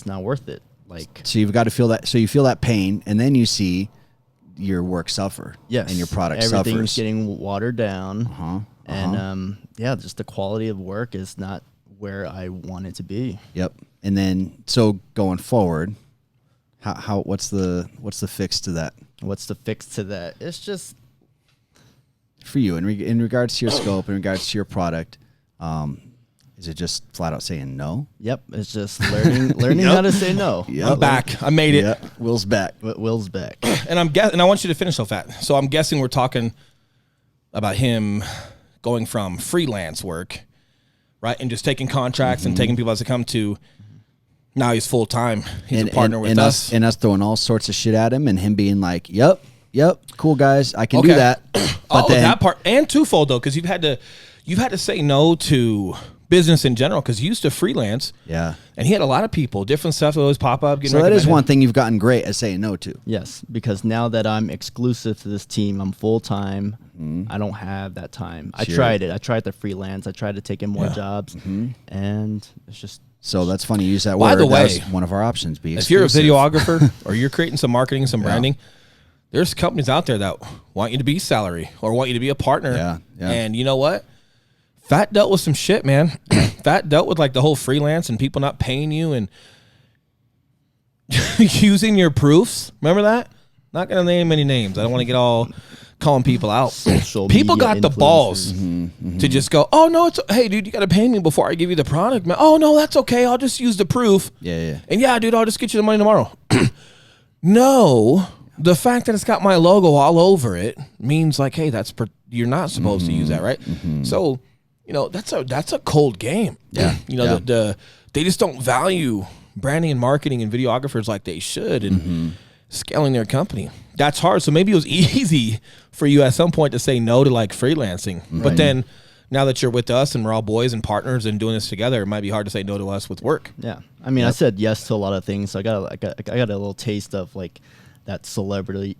not worth it. Like, so you've got to feel that. So you feel that pain, and then you see your work suffer. Yes. And your product Everything's suffers. getting watered down. And just the quality of work is not where I want it to be. Yep. And then so going forward, what's the fix to that? What's the fix to that? It's just for you in regards to your scope, in regards to your product. Is it just flat out saying no? Yep. It's just learning how to say no. Yep. I'm back. I made it. Yep. Will's back. Will's back. And I want you to finish so Fat. So I'm guessing we're talking about him going from freelance work, right, and just taking contracts and taking people as they come to now he's full time. He's a partner with us. And us throwing all sorts of shit at him, and him being like, yep, cool guys, I can do that. But then, that part, and twofold though, because you've had to say no to business in general, because you used to freelance. Yeah. And he had a lot of people, different stuff that always pop up. So that is one thing you've gotten great at saying no to. Yes, because now that I'm exclusive to this team, I'm full time. I don't have that time. Sure. I tried it. I tried the freelance. I tried to take in more jobs, and it's just. So that's funny you use that word. By the way, that's one of our options. Be if you're a videographer or you're creating some marketing, some branding, there's companies out there that want you to be salary or want you to be a partner. Yeah. And you know what? Fat dealt with some shit, man. Fat dealt with like the whole freelance and people not paying you and using your proofs. Remember that? Not gonna name any names. I don't want to get all calling people out. People got the balls to just go, oh no, hey dude, you gotta pay me before I give you the product, man. Oh no, that's okay. I'll just use the proof. Yeah. And yeah, dude, I'll just get you the money tomorrow. No, the fact that it's got my logo all over it means like, hey, you're not supposed to use that, right? So, that's a cold game. Yeah. They just don't value branding and marketing and videographers like they should and scaling their company. That's hard. So maybe it was easy for you at some point to say no to like freelancing. Right. But then now that you're with us and we're all boys and partners and doing this together, it might be hard to say no to us with work. Yeah. I mean, I said yes to a lot of things. So I got a little taste of like that celebrity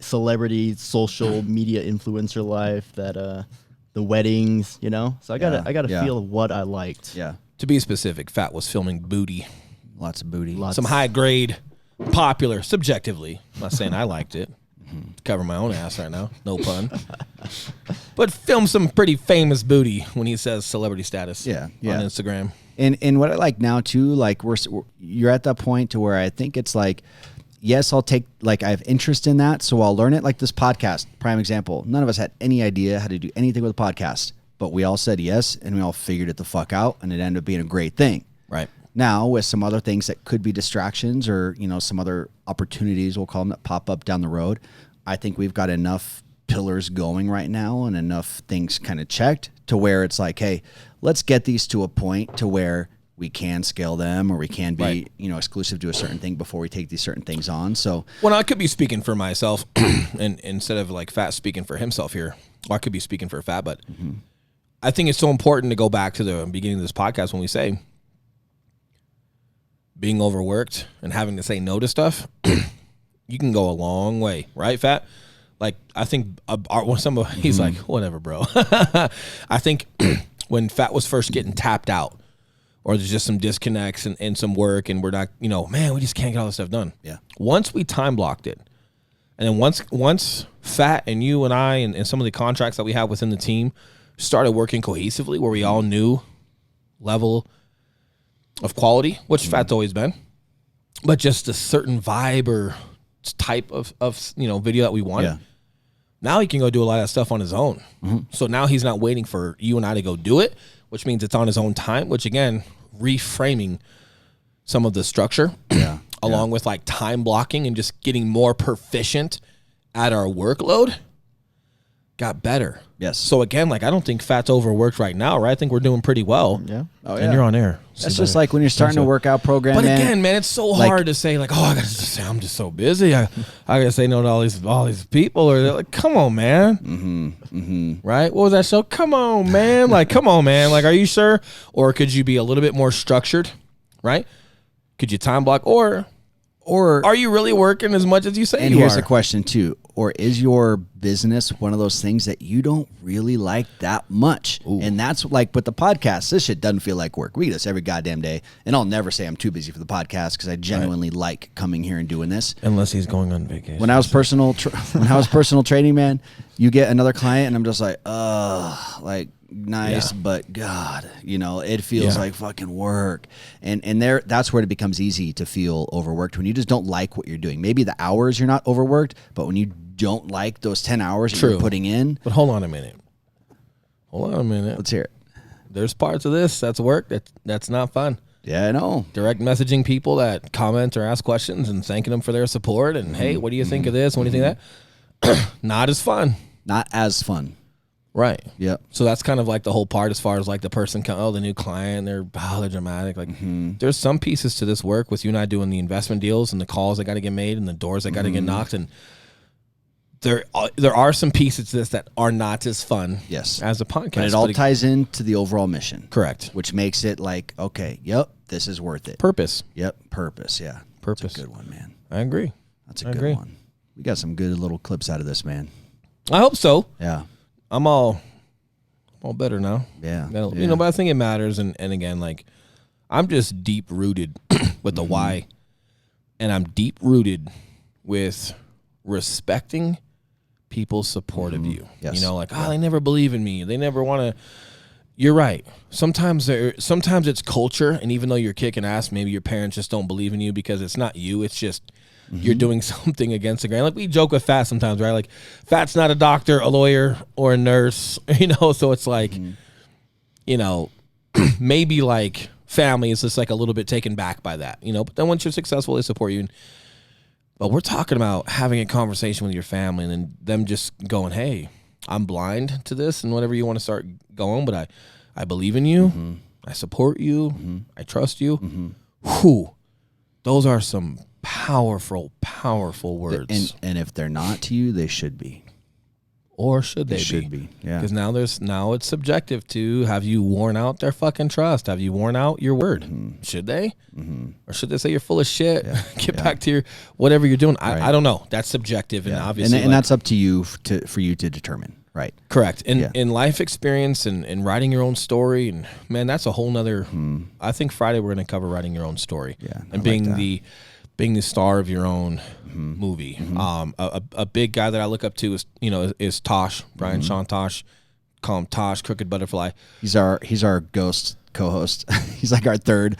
social media influencer life, that the weddings, So I got to feel what I liked. Yeah. To be specific, Fat was filming booty. Lots of booty. Some high grade, popular, subjectively. I'm not saying I liked it. Cover my own ass right now. No pun. But film some pretty famous booty when he says celebrity status on Instagram. And what I like now too, like you're at that point to where I think it's like, yes, I'll take, like I have interest in that, so I'll learn it. Like this podcast, prime example. None of us had any idea how to do anything with a podcast, but we all said yes, and we all figured it the fuck out, and it ended up being a great thing. Right. Now, with some other things that could be distractions or, some other opportunities, we'll call them, that pop up down the road, I think we've got enough pillars going right now and enough things kind of checked to where it's like, hey, let's get these to a point to where we can scale them or we can be, exclusive to a certain thing before we take these certain things on. So, well, I could be speaking for myself and instead of like Fat speaking for himself here, or I could be speaking for Fat, but I think it's so important to go back to the beginning of this podcast when we say being overworked and having to say no to stuff, you can go a long way, right, Fat? Like, I think he's like, whatever, bro. I think when Fat was first getting tapped out, or there's just some disconnects and some work, and we're not, man, we just can't get all this stuff done. Yeah. Once we time blocked it, and then once Fat and you and I and some of the contracts that we have within the team started working cohesively, where we all knew level of quality, which Fat's always been, but just a certain vibe or type of video that we wanted. Yeah. Now he can go do a lot of stuff on his own. So now he's not waiting for you and I to go do it, which means it's on his own time, which again, reframing some of the structure along with like time blocking and just getting more proficient at our workload got better. Yes. So again, like I don't think Fat's overworked right now, right? I think we're doing pretty well. Yeah. Oh, yeah. And you're on air. That's just like when you're starting a workout program. But again, man, it's so hard to say like, oh, I gotta just say I'm just so busy. I gotta say no to all these people, or they're like, come on, man. Right? What was that show? Come on, man. Like, come on, man. Like, are you sure? Or could you be a little bit more structured? Right? Could you time block? Or are you really working as much as you say you are? And here's the question too. Or is your business one of those things that you don't really like that much? Ooh. And that's like with the podcast, this shit doesn't feel like work. We do this every goddamn day. And I'll never say I'm too busy for the podcast because I genuinely like coming here and doing this. Unless he's going on vacation. When I was personal training, man, you get another client and I'm just like, nice, but God, it feels like fucking work. And that's where it becomes easy to feel overworked, when you just don't like what you're doing. Maybe the hours you're not overworked, but when you don't like those 10 hours that you're putting in. But hold on a minute. Let's hear it. There's parts of this that's work that's not fun. Yeah, I know. Direct messaging people that comment or ask questions and thanking them for their support and hey, what do you think of this? What do you think of that? Not as fun. Not as fun. Right. Yep. So that's kind of like the whole part as far as like the person, the new client, they're dramatic. Like there's some pieces to this work with you and I doing the investment deals and the calls that got to get made and the doors that got to get knocked. And there are some pieces to this that are not as fun as a podcast. But it all ties into the overall mission. Correct. Which makes it like, okay, yep, this is worth it. Purpose. Yep, purpose, yeah. Purpose. That's a good one, man. I agree. That's a good one. We got some good little clips out of this, man. I hope so. Yeah. I'm all better now. Yeah. But I think it matters. And again, like, I'm just deep rooted with the why. And I'm deep rooted with respecting people's support of you. Yes. They never believe in me. They never want to, You're right. Sometimes it's culture, and even though you're kicking ass, maybe your parents just don't believe in you because it's not you. It's just you're doing something against the grain. Like we joke with Fat sometimes, right? Like Fat's not a doctor, a lawyer, or a nurse, So it's like, maybe like family is just like a little bit taken back by that, But then once you're successful, they support you. But we're talking about having a conversation with your family and then them just going, hey, I'm blind to this and whatever you want to start going, but I believe in you. I support you. I trust you. Whew. Those are some powerful, powerful words. And if they're not to you, they should be. Or should they be? Should be, yeah. Because now it's subjective to, have you worn out their fucking trust? Have you worn out your word? Should they? Or should they say you're full of shit? Yeah. Get back to your whatever you're doing. I don't know. That's subjective, and obviously, and that's up to you for you to determine. Right. Correct. In life experience and writing your own story, and man, that's a whole nother. I think Friday we're going to cover writing your own story. Yeah, and being the star of your own movie. A big guy that I look up to is Tosh, Brian Sean Tosh. Call him Tosh, Crooked Butterfly. He's our ghost co-host. He's like our third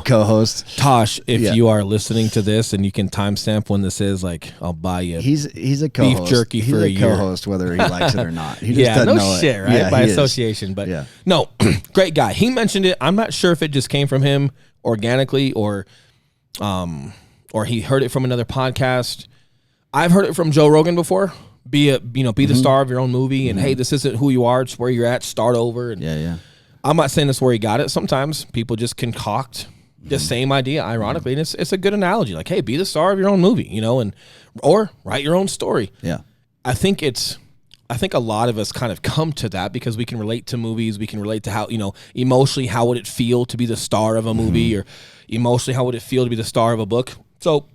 co-host. Tosh, if you are listening to this and you can timestamp when this is, like, I'll buy you. He's a co-host. Beef jerky for a year. Co-host, whether he likes it or not. He just doesn't know shit, it. Right? Yeah, by association, but no, great guy. He mentioned it. I'm not sure if it just came from him organically or he heard it from another podcast. I've heard it from Joe Rogan before. Be the star of your own movie, and hey, this isn't who you are, it's where you're at. Start over. And I'm not saying that's where he got it. Sometimes people just concoct the same idea, ironically, and it's a good analogy. Like, hey, be the star of your own movie, or write your own story. Yeah, I think a lot of us kind of come to that because we can relate to movies. We can relate to how, emotionally, how would it feel to be the star of a movie, or emotionally, how would it feel to be the star of a book? So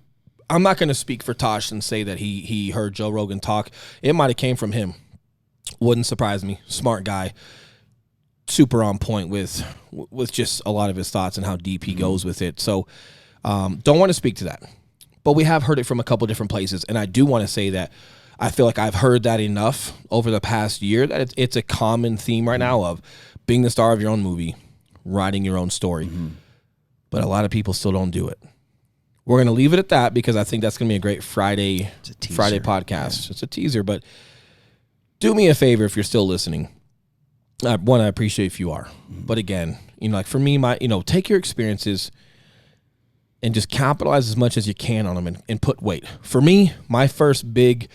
I'm not going to speak for Tosh and say that he heard Joe Rogan talk. It might have came from him. Wouldn't surprise me. Smart guy. Super on point with just a lot of his thoughts and how deep he goes with it. So don't want to speak to that. But we have heard it from a couple different places. And I do want to say that I feel like I've heard that enough over the past year that it's a common theme right now of being the star of your own movie, writing your own story. But a lot of people still don't do it. We're going to leave it at that because I think that's going to be a great Friday podcast. Yeah. It's a teaser, but do me a favor if you're still listening. One, I appreciate if you are. But again, like for me, take your experiences and just capitalize as much as you can on them and put weight. For me, my first big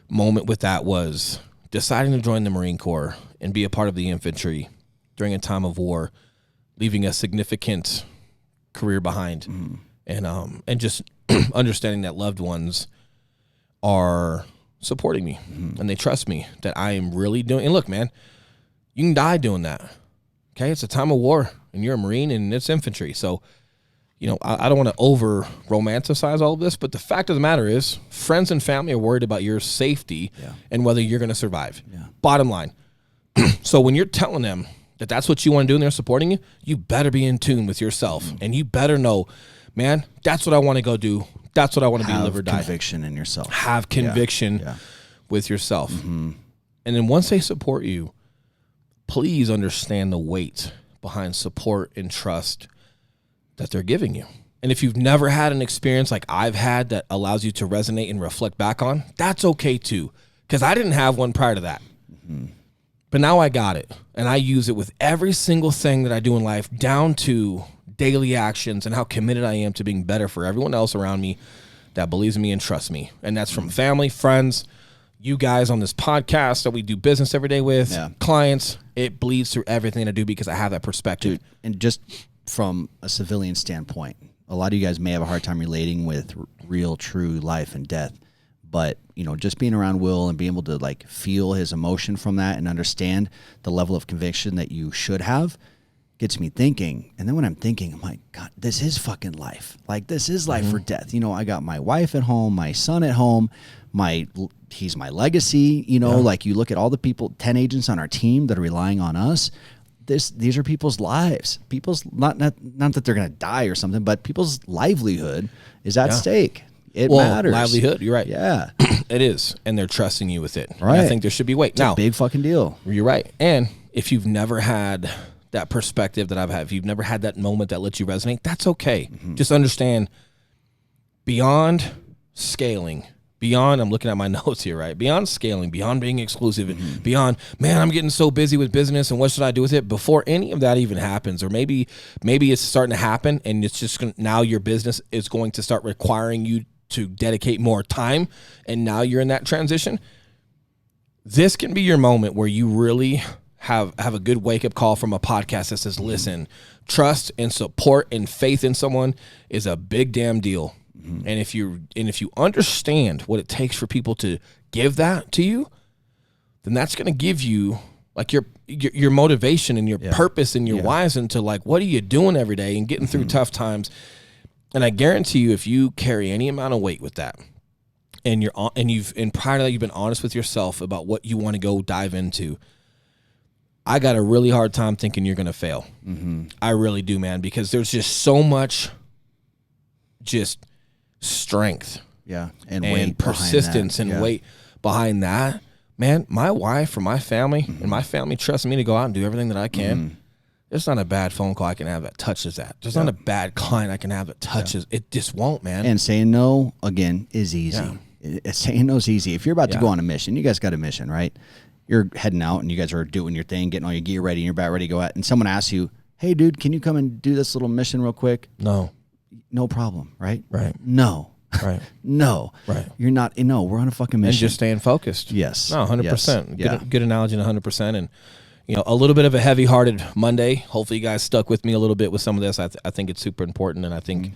moment with that was deciding to join the Marine Corps and be a part of the infantry during a time of war, leaving a significant career behind. And just understanding that loved ones are supporting me and they trust me that I am really doing. And look, man, you can die doing that. Okay, it's a time of war, and you're a Marine, and it's infantry. So, I don't want to over romanticize all of this, but the fact of the matter is, friends and family are worried about your safety and whether you're going to survive. Yeah. Bottom line. So when you're telling them that that's what you want to do and they're supporting you, you better be in tune with yourself, and you better know, man, that's what I want to go do. That's what I want to be, live or die. Have conviction in yourself. Have conviction with yourself. And then once they support you, please understand the weight behind support and trust that they're giving you. And if you've never had an experience like I've had that allows you to resonate and reflect back on, that's okay too. Because I didn't have one prior to that. But now I got it. And I use it with every single thing that I do in life, down to daily actions and how committed I am to being better for everyone else around me that believes in me and trusts me. And that's from family, friends, you guys on this podcast that we do business every day with, clients. It bleeds through everything I do because I have that perspective. Dude, and just from a civilian standpoint, a lot of you guys may have a hard time relating with real, true life and death. But, just being around Will and being able to like feel his emotion from that and understand the level of conviction that you should have gets me thinking. And then when I'm thinking, I'm like, God, this is fucking life. Like, this is life or death. I got my wife at home, my son at home, he's my legacy. Like you look at all the people, 10 agents on our team that are relying on us. These are people's lives. People's not that they're going to die or something, but people's livelihood is at stake. It matters. Livelihood, you're right. Yeah. It is. And they're trusting you with it. Right. And I think there should be weight. It's a big fucking deal. You're right. And if you've never had that perspective that I've had, if you've never had that moment that lets you resonate, that's okay. Just understand, beyond scaling, beyond, I'm looking at my notes here, right? Beyond scaling, beyond being exclusive, beyond, man, I'm getting so busy with business and what should I do with it? Before any of that even happens, or maybe it's starting to happen and it's just now your business is going to start requiring you to dedicate more time, and now you're in that transition. This can be your moment where you really have a good wake-up call from a podcast that says, listen, trust and support and faith in someone is a big damn deal. And if you understand what it takes for people to give that to you, then that's going to give you like your motivation and your purpose and your whys into like, what are you doing every day and getting through tough times. And I guarantee you, if you carry any amount of weight with that, and prior to that you've been honest with yourself about what you want to go dive into, I got a really hard time thinking you're going to fail. I really do, man, because there's just so much just strength and weight, persistence and weight behind that. Man, my wife or my family and my family trusts me to go out and do everything that I can. There's not a bad phone call I can have that touches that. There's not a bad client I can have that touches. It just won't, man. And saying no, again, is easy. Saying no is easy. If you're about to go on a mission, you guys got a mission, right? You're heading out and you guys are doing your thing, getting all your gear ready, and you're about ready to go out. And someone asks you, hey, dude, can you come and do this little mission real quick? No problem, right? Right. No. Right. No. Right. You're not. No, we're on a fucking mission. And just staying focused. Yes. No, 100%. Yes. Good analogy, 100%. And, a little bit of a heavy-hearted Monday. Hopefully you guys stuck with me a little bit with some of this. I think it's super important, and I think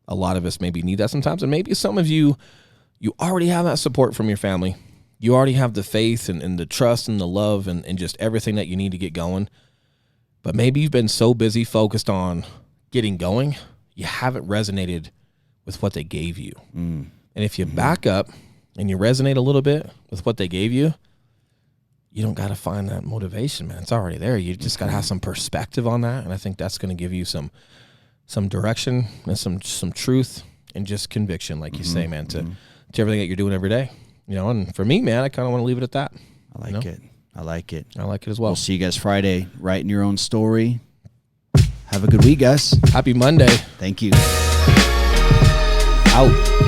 a lot of us maybe need that sometimes. And maybe some of you already have that support from your family. You already have the faith and the trust and the love and just everything that you need to get going. But maybe you've been so busy focused on getting going, you haven't resonated with what they gave you. And if you back up and you resonate a little bit with what they gave you, you don't got to find that motivation, man. It's already there. You just got to have some perspective on that. And I think that's going to give you some direction and some truth and just conviction, like you say, man, to everything that you're doing every day. And for me, man, I kind of want to leave it at that. I like it. I like it. I like it as well. We'll see you guys Friday. Writing your own story. Have a good week, guys. Happy Monday. Thank you. Out.